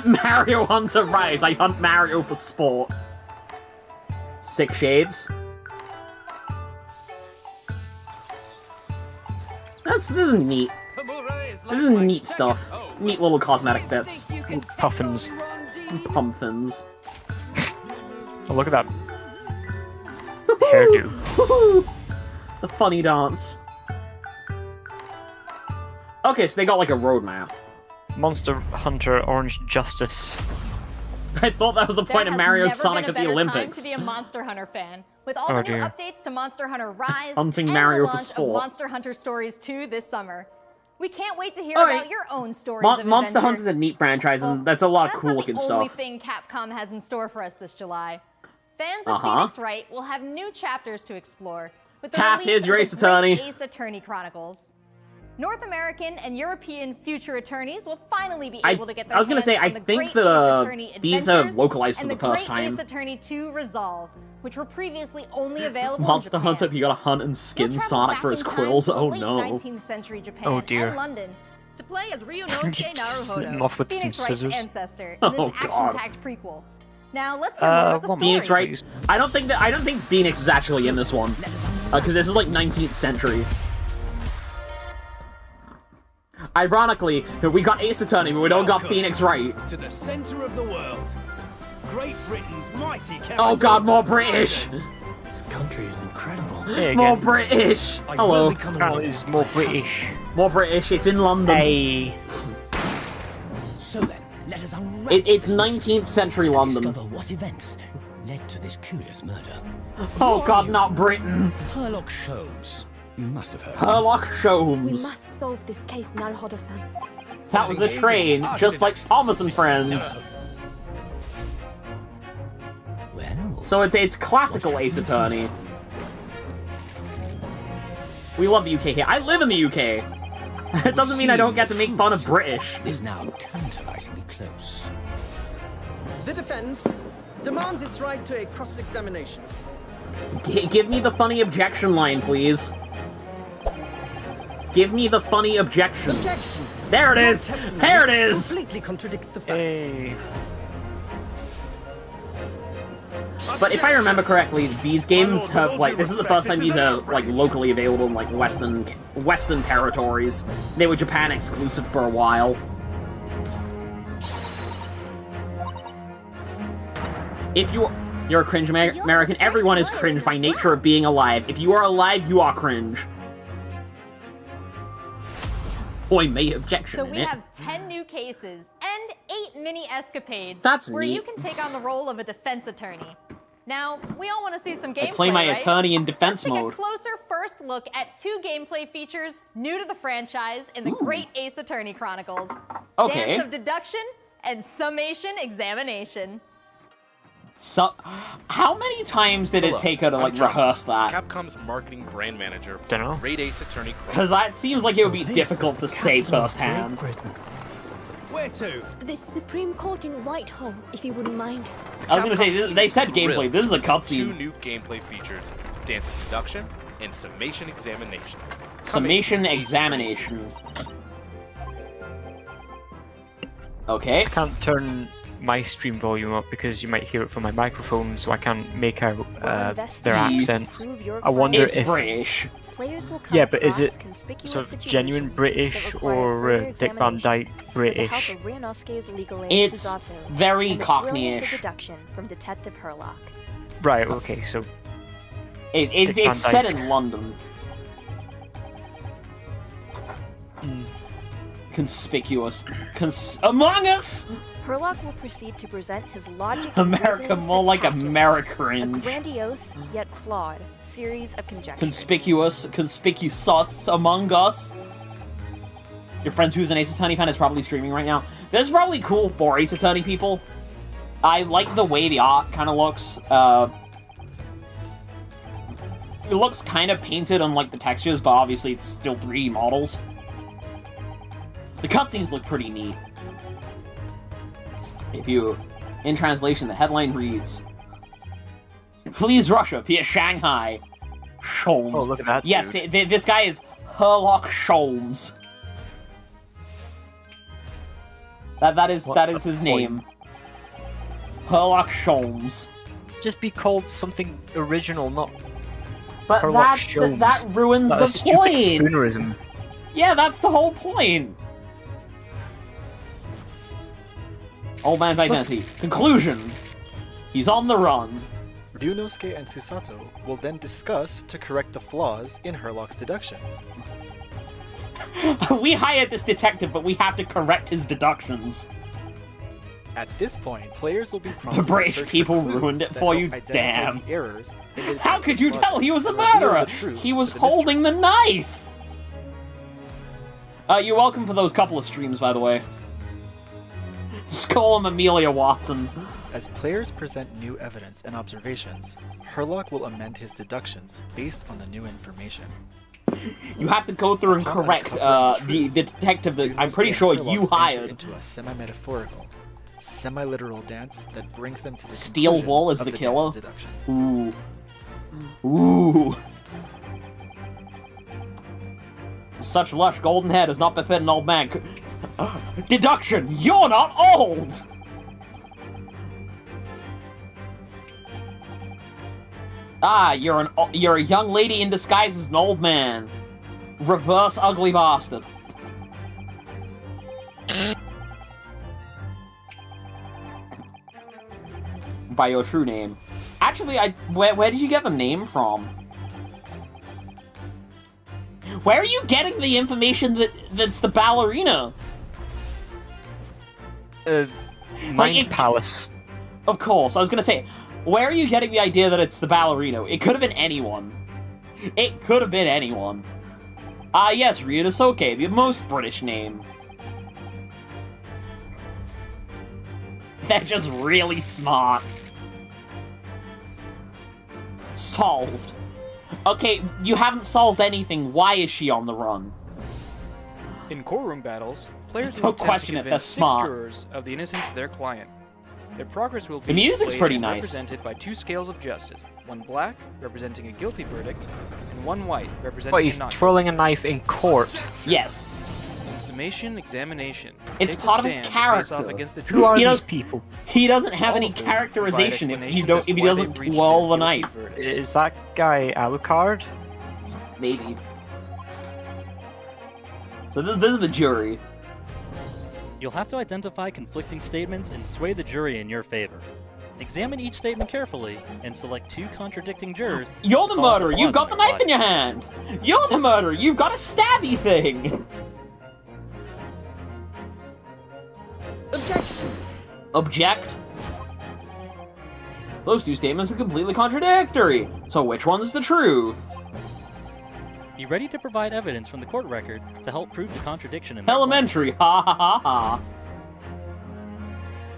Mario Hunter Rise. I hunt Mario for sport. 6 Shades. This is neat. This is neat stuff. Neat little cosmetic bits.
Puffins.
Pumpkins.
Oh, look at that hairdo.
The funny dance. Okay, so they got like a roadmap.
Monster Hunter Orange Justice.
I thought that was the point of Mario and Sonic at the Olympics.
Time to be a Monster Hunter fan. With all the new updates to Monster Hunter Rise
Hunting
and
Mario
the
for
launch
sport.
of Monster Hunter Stories 2 this summer. We can't wait to hear about your own stories of
Monster
adventure.
Hunter's a neat franchise, and that's a lot of cool looking
That's not the only
stuff.
thing Capcom has in store for us this July. Fans of Phoenix Wright will have new chapters to explore with the
Cass,
release
here's your
of
Ace
the great
Attorney.
Ace Attorney Chronicles. North American and European future attorneys will finally be able to get their
I was gonna
hands
say,
on
I
the
think
Great Ace Attorney
these are
Adventures
localized for
and
the first
Great
time.
Ace Attorney 2 Resolve, which were previously only available
Monster
in Japan.
Hunter, you gotta hunt and skin
You'll travel
Sonic
back
for his
in time
quills.
to the
Oh
late
no.
19th century Japan
Oh, dear.
and London to play as Ryunosuke
Snip him
Naruhodo,
off with
Phoenix
some
Wright's
scissors.
ancestor, in
Oh,
this
God.
action-packed prequel. Now let's hear more about the story.
Phoenix Wright. I don't think Phoenix is actually in this one, because this is like 19th century. Ironically, we got Ace Attorney, but we don't got Phoenix Wright.
To the center of the world, Great Britain's mighty capital.
Oh God, more British.
This country is incredible.
Hey,
More
again.
British. Hello.
Apparently it's more British.
More British. It's in London.
Hey.
So then, let us unravel
It's
this
19th century London.
discover what events led to this curious murder.
Oh God, not Britain.
Sherlock Holmes. You must have heard.
Sherlock
We
Holmes.
must solve this case, Naruhodo-san.
That was a train, just like Thomas and Friends.
Well,
So it's classical Ace Attorney. We love the UK here. I live in the UK. It doesn't mean I don't get to make fun of British.
is now tantalizingly close.
The defense demands its right to a cross-examination.
Give me the funny objection line, please. Give me the funny objection.
Objection.
There it is. There it is.
Completely contradicts the facts.
Hey.
But if I remember correctly, these games have like this is the first time these are like locally available in like Western territories. They were Japan exclusive for a while. If you're a cringe American, everyone is cringe by nature of being alive. If you are alive, you are cringe. Boy, may objection
So
in
we
it.
have 10 new cases and 8 mini escapades
That's
where
neat.
you can take on the role of a defense attorney. Now, we all want to see some gameplay,
I play my
right?
attorney in defense
Let's take
mode.
a closer first look at 2 gameplay features new to the franchise in the Great Ace Attorney Chronicles.
Okay.
Dance of Deduction and Summation Examination.
So, how many times did it take her to like rehearse that?
Capcom's marketing brand manager for
Dunno.
Great Ace Attorney
Because that seems like it would be difficult to say firsthand.
Where to?
The Supreme Court in Whitehall, if you wouldn't mind.
I was gonna say, they said gameplay. This is a
Two
cutscene.
new gameplay features: Dance of Deduction and Summation Examination.
Summation Examination. Okay.
I can't turn my stream volume up because you might hear it from my microphone, so I can't make out their accents. I wonder
It's
if
British.
Players will come
yeah, but is
across
it
conspicuous
sort of
situations
genuine British
that require
or
further
Dick Van Dyke
examination
British?
with the help of Ryunosuke's legal aid,
It's
Susato,
very
and the brilliance of
Cockney-ish.
deduction from Detective Herlock.
Right. Okay. So
It's
Dick Van
set
Dyke.
in London. Conspicuous. Among Us!
Herlock will proceed to present his logic and
America,
reasoning
more like
spectacular,
America.
a grandiose yet flawed series of conjectures.
Conspicuous Among Us. Your friends who's an Ace Attorney fan is probably screaming right now. This is probably cool for Ace Attorney people. I like the way the art kind of looks. It looks kind of painted on like the textures, but obviously it's still 3D models. The cutscenes look pretty neat. In translation, the headline reads, "Please Russia, P.S. Shanghai. Sholmes."
Oh, look at that,
Yes,
dude.
this guy is Herlock Sholmes. That is his name. Herlock Sholmes.
Just be called something original, not
But
Herlock
that
Sholmes.
ruins
That
the
is stupid
point!
spoonerism.
Yeah, that's the whole point! Old man's identity. Conclusion. He's on the run.
Ryunosuke and Susato will then discuss to correct the flaws in Herlock's deductions.
We hired this detective, but we have to correct his deductions.
At this point, players will be
The
prompted to
British
search
people
for clues
ruined it
that
for
help
you,
identify
damn.
the errors in the
How could you
detective's
tell he was a
logic and reveal
murderer?
the truth
He was
to the mystery.
holding the knife! You're welcome for those couple of streams, by the way. Just call him Amelia Watson.
As players present new evidence and observations, Herlock will amend his deductions based on the new information.
You have to go through and correct the detective that I'm pretty sure
Herlock
you
enter
hired.
into a semi-metaphorical, semi-literal dance that brings them to the
Steel
conclusion
Wool is
of
the
dance
killer?
of deduction.
Ooh. Ooh. Such lush golden hair does not befit an old man. Deduction! You're not old! Ah, you're a young lady in disguise as an old man. Reverse ugly bastard. By your true name. Actually, where did you get the name from? Where are you getting the information that's the ballerina?
Mind Palace.
Of course, I was gonna say, where are you getting the idea that it's the ballerina? It could have been anyone. It could have been anyone. Ah, yes, Ryunosuke, the most British name. They're just really smart. Solved. Okay, you haven't solved anything. Why is she on the run?
In courtroom battles, players
No
will attempt to
question it,
convince
that's
6
smart.
jurors of the innocence of their client. Their progress will be
The music's
displayed
pretty
and
nice.
represented by 2 scales of justice, one black, representing a guilty verdict, and one white, representing
What,
a
he's
not
twirling a knife in court?
Yes.
In summation examination,
It's
take a
part of his
stand to face off
character.
against the
Who are
jury.
these people?
He doesn't have
All
any
of them provide
characterization if
explanations as to
he
why
doesn't
they've reached
twirl the
their
knife.
guilty verdict.
Is that guy Alucard?
Maybe. So this is the jury.
You'll have to identify conflicting statements and sway the jury in your favor. Examine each statement carefully and select 2 contradicting jurors.
You're the
to call
murderer.
for
You've
cause
got the
in their
knife in your hand. You're the murderer. You've got a stabby thing.
Objection!
Object. Those 2 statements are completely contradictory. So which one's the truth?
Be ready to provide evidence from the court record to help prove the contradiction in their
Elementary. Ha ha ha ha.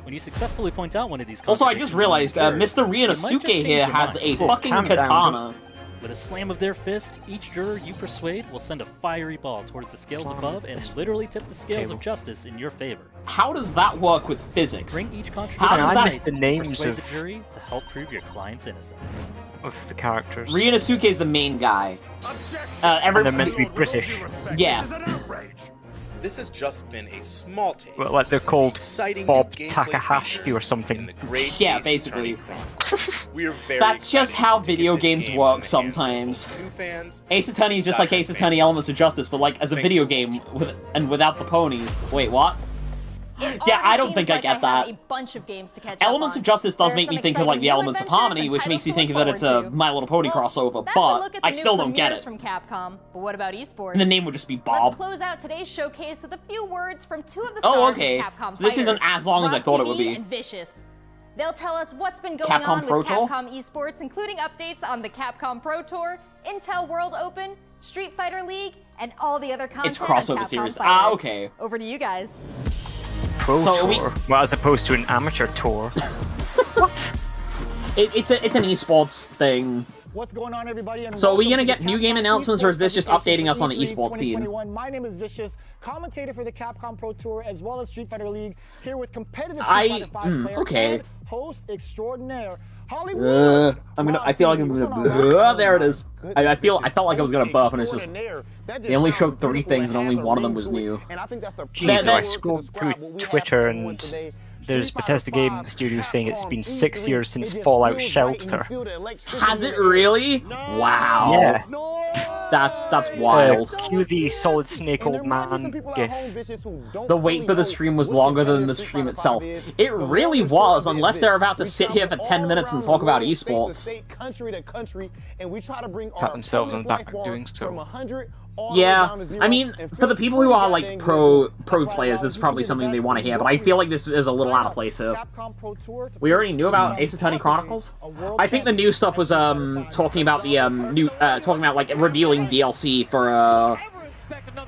When you successfully point out one of these
Also, I just realized Mr. Ryunosuke here has a fucking katana.
With a slam of their fist, each juror you persuade will send a fiery ball towards the scales above and literally tip the scales of justice in your favor.
How does that work with physics?
Bring each
How
contradiction
does
I
that...
missed the names
persuade
of
the jury to help prove your client's innocence.
the characters.
Ryunosuke is the main guy.
And they're meant to be British.
Yeah.
This has just been a small taste.
Well, like they're called
Exciting
Bob
new gameplay
Takahashi
features
or something.
in the Great
Yeah,
Ace
basically.
Attorney Chronicles. We are very
That's just
excited
how
to get
video
this
games
game
work
in the hands of
sometimes.
both new fans,
Ace Attorney is just like Ace Attorney Elements of Justice, but like as a
Thanks
video
for
game and without the ponies. Wait, what? Yeah, I don't think I get that.
A bunch of games to catch
Elements
up
of
on.
Justice does
There are
make me
some
think of like
exciting
the
new
Elements of
adventures
Harmony,
and
which makes
titles
you
to
think
look
that it's a
forward to.
My Little Pony crossover,
That's a
but
look at
I
the
still
new
don't get
premieres
it.
from Capcom. But what about esports?
And the name would just be Bob.
Let's close out today's showcase with a few words from 2 of the
Oh,
stars
okay.
of Capcom
So this isn't
fighters,
as long as I
Rob
thought it
TV
would be.
And Vicious. They'll tell us what's been going
Capcom
on
Pro
with
Tour?
Capcom esports, including updates on the Capcom Pro Tour, Intel World Open, Street Fighter League, and all the other content
It's crossover
on Capcom
series.
Fighters.
Ah, okay.
Over to you guys.
Pro
So
tour.
we-
Well, as opposed to an amateur tour. What?
It's an esports thing.
What's going on, everybody?
So are we gonna get new game announcements, or is this just updating us on the esports scene?
My name is Vicious, commentator for the Capcom Pro Tour as well as Street Fighter League, here with competitive Street Fighter 5 player and host extraordinaire Hollywood.
I feel like I'm gonna. There it is. I felt like I was gonna buff, and it's just they only showed 3 things, and only one of them was new.
Jeez, so I scrolled through Twitter and there's Bethesda Game Studio saying it's been 6 years since Fallout Shelter.
Has it really? Wow.
Yeah.
That's wild.
Cue the Solid Snake Old Man gif.
The wait for the stream was longer than the stream itself. It really was, unless they're about to sit here for 10 minutes and talk about esports.
Pat themselves on the back doing so.
Yeah, I mean, for the people who are like pro players, this is probably something they want to hear, but I feel like this is a little out of place here. We already knew about Ace Attorney Chronicles. I think the new stuff was talking about the like revealing DLC for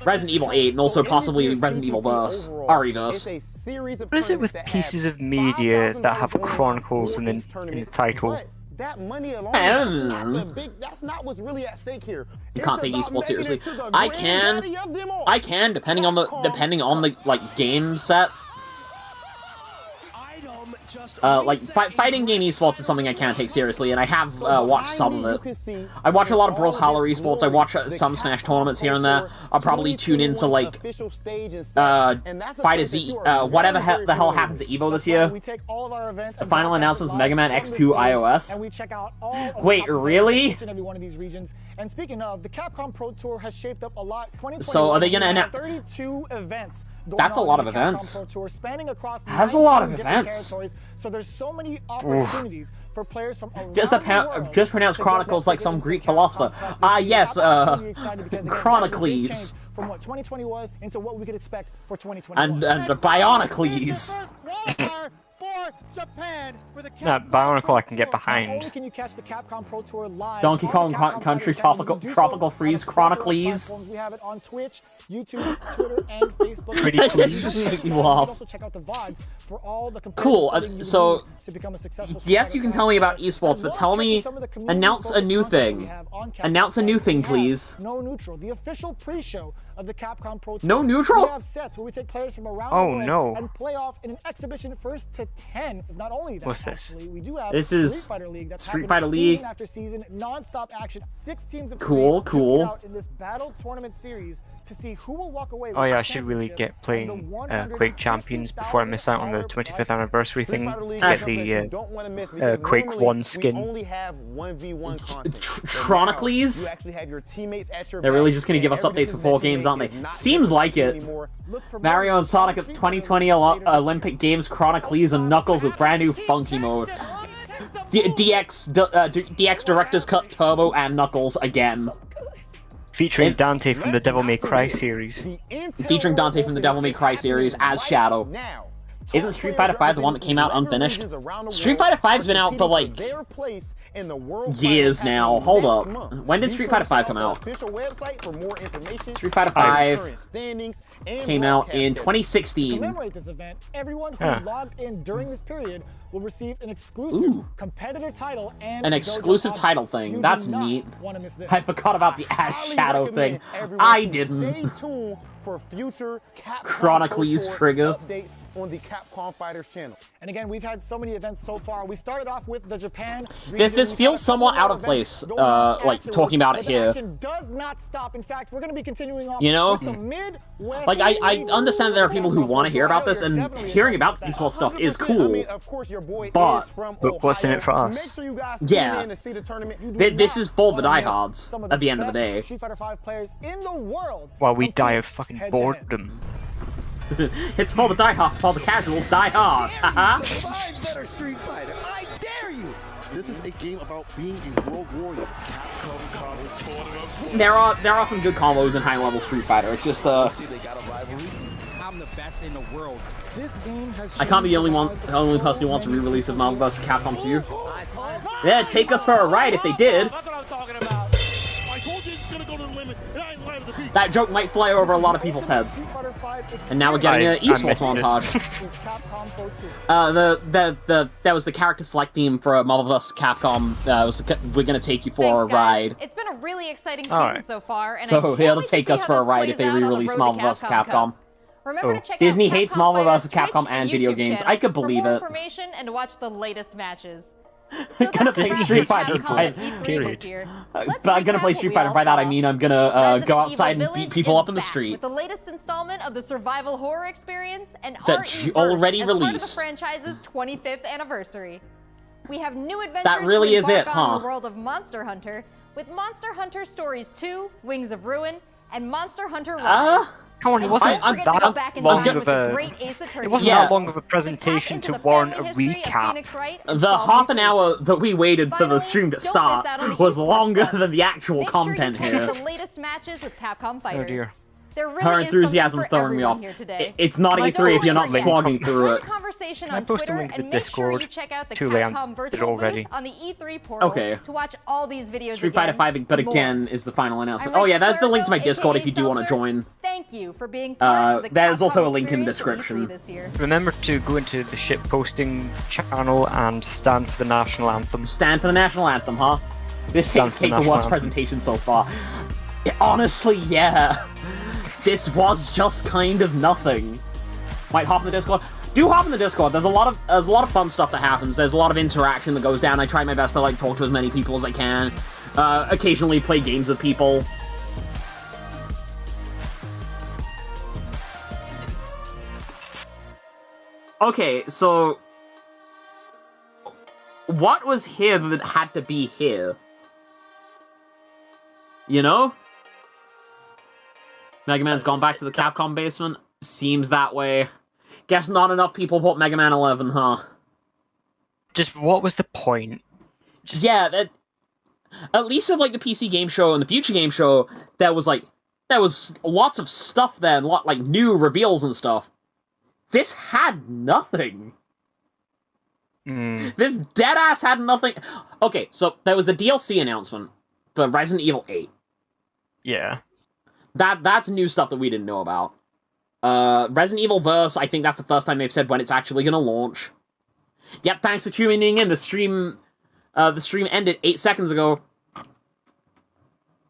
Resident Evil 8 and also possibly Resident Evil Verse, RE-verse.
What is it with pieces of media that have Chronicles in the title?
That money alone, that's not what's really at stake here.
You can't take esports seriously. I can, depending on the like game set. Like fighting game esports is something I can't take seriously, and I have watched some of it. I watch a lot of Brawlhalla esports. I watch some Smash tournaments here and there. I'll probably tune into like Fighter Z, whatever the hell happens at Evo this year. The final announcement's Mega Man X2 iOS. Wait, really?
And speaking of, the Capcom Pro Tour has shaped up a lot.
So are they gonna announce
32 events?
That's a lot of events.
That's
a lot of events.
So there's so many opportunities for players from around
just pronounce Chronicles like some Greek philosopher. Yes, Chronicles.
From what 2020 was into what we could expect for 2021.
And Bionicles.
Bionicle I can get behind.
Not only can you catch the Capcom Pro Tour live
Donkey Kong Country Tropical Freeze Chronicles.
We have it on Twitch, YouTube, Twitter, and Facebook.
Pretty please.
You laugh.
Also check out the VODs for all the
cool. So
to become a successful
yes, you can tell me about esports, but tell me, announce a new thing. Announce a new thing, please.
No Neutral, the official pre-show of the Capcom Pro Tour.
No Neutral?
We have sets where we take players from around the world and play off in an exhibition first to 10. Not only that,
what's this?
We do have
this is
Street Fighter League. That's
Street Fighter League.
Season after season, non-stop action. 6 teams of
cool.
Out in this battle tournament series to see who will walk away with
oh yeah, I should really get playing Quake Champions before I miss out on the 25th anniversary thing. Get the Quake 1 skin.
Chronicles? They're really just gonna give us updates for 4 games, aren't they? Seems like it. Mario and Sonic at the 2020 Olympic Games Chronicles and Knuckles with brand new funky mode. DX Director's Cut Turbo and Knuckles again.
Featuring Dante from the Devil May Cry series.
Featuring Dante from the Devil May Cry series as Shadow. Isn't Street Fighter V the one that came out unfinished? Street Fighter V's been out for like years now. Hold up. When did Street Fighter V come out? Street Fighter V came out in 2016.
To commemorate this event, everyone who logged in during this period will receive an exclusive competitor title and
an exclusive title thing. That's neat. I forgot about the Ash Shadow thing. I didn't.
For future
Chronicles trigger
updates on the Capcom Fighters channel.
And again, we've had so many events so far. We started off with the Japan.
This feels somewhat out of place, like talking about it here.
Does not stop. In fact, we're going to be continuing on.
You know,
with the Midwest
like I understand that there are people who want to hear about this, and hearing about this small stuff is cool. But
what's in it for us?
Yeah, this is for the diehards at the end of the day.
Street Fighter V players in the world.
While we die of fucking boredom.
It's for the diehards, for the casuals, die hard.
Survive better, Street Fighter. I dare you. This is a game about being a world warrior.
There are some good combos in high level Street Fighter. It's just
See, they got a rivalry. I'm the best in the world.
This game has
I can't be the only person who wants a re-release of Marvel vs. Capcom 2. Yeah, take us for a ride if they did.
That's what I'm talking about. I told you it's gonna go to the limit, and I ain't lying to the people.
That joke might fly over a lot of people's heads.
Street Fighter V
And now we're getting an esports montage. That was the character select theme for Marvel vs. Capcom. We're gonna take you for a ride.
It's been a really exciting season so far, and
so it'll take us for a ride if they re-release Marvel vs. Capcom.
Remember to check
Disney
out
hates
Capcom
Marvel vs.
Fighters
Capcom
Twitch
and video
YouTube
games.
channels
I could believe
for more
it.
information and to watch the latest matches.
I'm gonna play Street Fighter. I'm gonna play Street Fighter. By that I mean I'm gonna go outside and beat people up in the street.
With the latest installment of the survival horror experience and
that already
released
released.
part of the franchise's 25th anniversary. We have new adventures
that really is it,
in
huh?
the world of Monster Hunter with Monster Hunter Stories 2: Wings of Ruin and Monster Hunter Rise.
Come on, it wasn't that long of a. It wasn't that long of a presentation to warrant a recap.
The half an hour that we waited for the stream to start was longer than the actual content here.
The latest matches with Capcom Fighters.
Oh dear.
Her enthusiasm's throwing me off. It's not E3 if you're not slogging through it.
I posted a link to the Discord. Too late, I did it already.
On the E3 portal to watch all these videos
Street Fighter 5, but again, is the final announcement. Oh yeah, that's the link to my Discord if you do want to join.
Thank you for being part of the
there's also a link in the description.
Remember to go into the ship posting channel and stand for the national anthem.
Stand for the national anthem, huh? This takes the worst presentation so far. Honestly, yeah. This was just kind of nothing. Might hop in the Discord. Do hop in the Discord. There's a lot of fun stuff that happens. There's a lot of interaction that goes down. I try my best to talk to as many people as I can. Occasionally play games with people. Okay, so what was here that had to be here? You know? Mega Man's gone back to the Capcom basement? Seems that way. Guess not enough people bought Mega Man 11, huh?
Just what was the point?
Yeah, at least with the PC Game Show and the Future Game Show, there was lots of stuff there, and new reveals and stuff. This had nothing. This deadass had nothing. Okay, so there was the DLC announcement for Resident Evil 8.
Yeah.
That's new stuff that we didn't know about. Resident Evil Verse, I think that's the first time they've said when it's actually gonna launch. Yep, thanks for tuning in. The stream ended 8 seconds ago.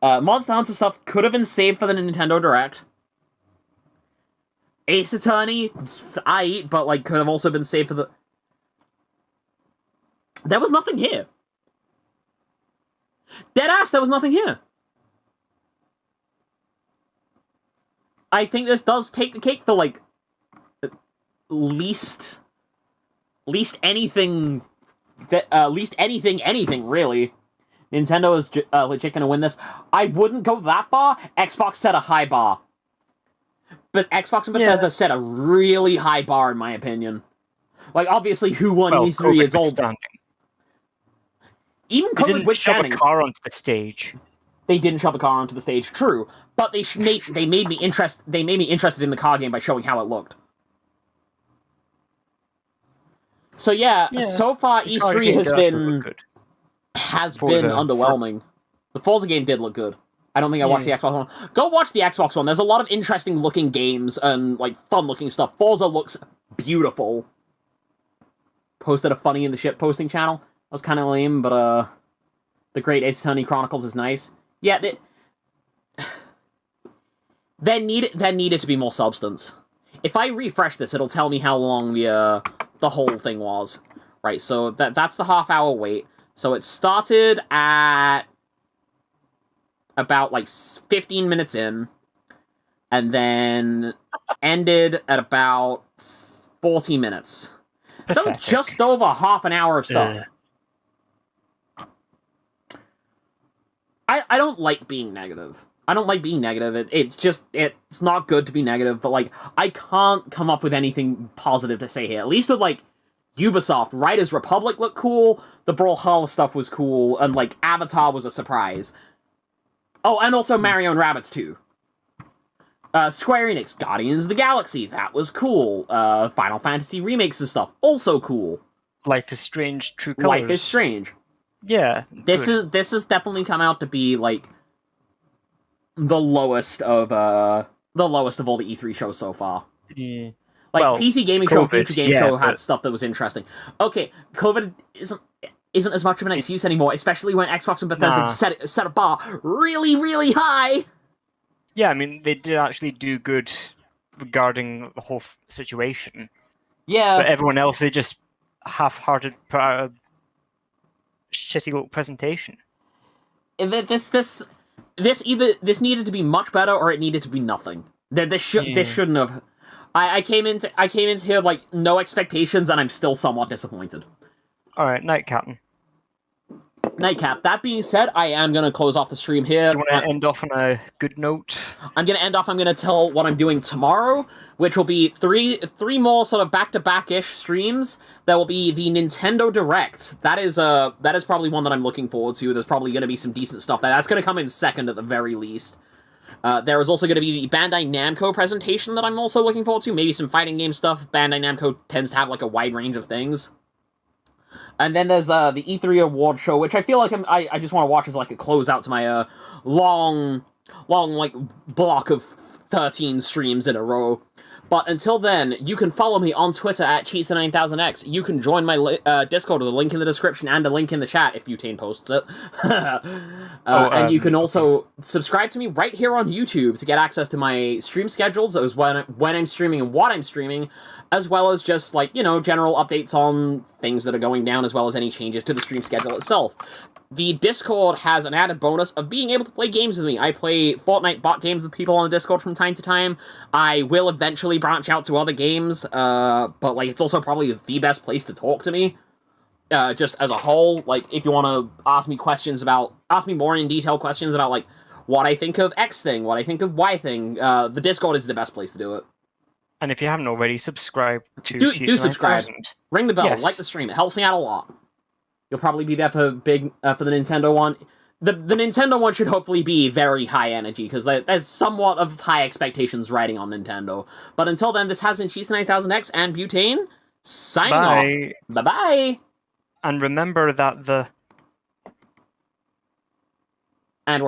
Monster Hunter stuff could have been saved for the Nintendo Direct. Ace Attorney, but could have also been saved for the... There was nothing here. Deadass, there was nothing here. I think this does take the cake for, least anything, really. Nintendo is legit gonna win this. I wouldn't go that far. Xbox set a high bar. But Xbox and Bethesda set a really high bar, in my opinion. Obviously, who won E3 is all... Even COVID withstanding...
They didn't shove a car onto the stage.
They didn't shove a car onto the stage, true. But they made me interested in the car game by showing how it looked. So yeah. So far E3 has been underwhelming. The Forza game did look good. I don't think I watched the Xbox one. Go watch the Xbox one. There's a lot of interesting looking games and fun looking stuff. Forza looks beautiful. Posted a funny in the ship posting channel. That was kind of lame, but the Great Ace Attorney Chronicles is nice. Yeah, there needed to be more substance. If I refresh this, it'll tell me how long the whole thing was. Right, so that's the half-hour wait. So it started at about 15 minutes in, and then ended at about 40 minutes. So that was just over half an hour of stuff. I don't like being negative. I don't like being negative. It's not good to be negative, but I can't come up with anything positive to say here. At least with Ubisoft, Riders Republic looked cool, the Brawlhalla stuff was cool, and Avatar was a surprise. Oh, and also Mario and Rabbids 2. Square Enix, Guardians of the Galaxy, that was cool. Final Fantasy remakes and stuff, also cool.
Life is Strange, True Colors.
Life is Strange.
Yeah.
This has definitely come out to be the lowest of lowest of all the E3 shows so far.
Yeah.
Like,
well,
PC Gaming
COVID,
Show, Future Game Show had
but...
stuff that was interesting. Okay, COVID isn't as much of an excuse anymore, especially when Xbox and Bethesda set a bar really, really high.
Yeah, I mean, they did actually do good regarding the whole situation.
Yeah.
But everyone else, they just half-hearted put out a shitty little presentation.
This needed to be much better, or it needed to be nothing. This shouldn't have. I came into here like no expectations, and I'm still somewhat disappointed.
All right, night, Captain.
Nightcap. That being said, I am going to close off the stream here.
Do you want to end off on a good note?
I'm going to tell what I'm doing tomorrow, which will be three more sort of back-to-back-ish streams. There will be the Nintendo Direct. That is probably one that I'm looking forward to. There's probably going to be some decent stuff there. That's going to come in second at the very least. There is also going to be the Bandai Namco presentation that I'm also looking forward to. Maybe some fighting game stuff. Bandai Namco tends to have like a wide range of things. And then there's the E3 award show, which I feel like I just want to watch as like a closeout to my long like block of 13 streams in a row. But until then, you can follow me on Twitter at Cheats9000X. You can join my Discord with a link in the description and a link in the chat if Butane posts it. And you can also subscribe to me right here on YouTube to get access to my stream schedules, as when I'm streaming and what I'm streaming, as well as just, like, you know, general updates on things that are going down, as well as any changes to the stream schedule itself. The Discord has an added bonus of being able to play games with me. I play Fortnite bot games with people on the Discord from time to time. I will eventually branch out to other games, but, like, it's also probably the best place to talk to me. Just as a whole, like, if you want to ask me more in detail questions about, like, what I think of X thing, what I think of Y thing, the Discord is the best place to do it.
And if you haven't already, subscribe to
do subscribe. Ring the bell,
yes.
Like the stream. It helps me out a lot. You'll probably be there for the Nintendo one. The Nintendo one should hopefully be very high energy, because there's somewhat of high expectations riding on Nintendo. But until then, this has been Cheats9000X and Butane, signing off. Bye-bye!
And remember that
And we're out.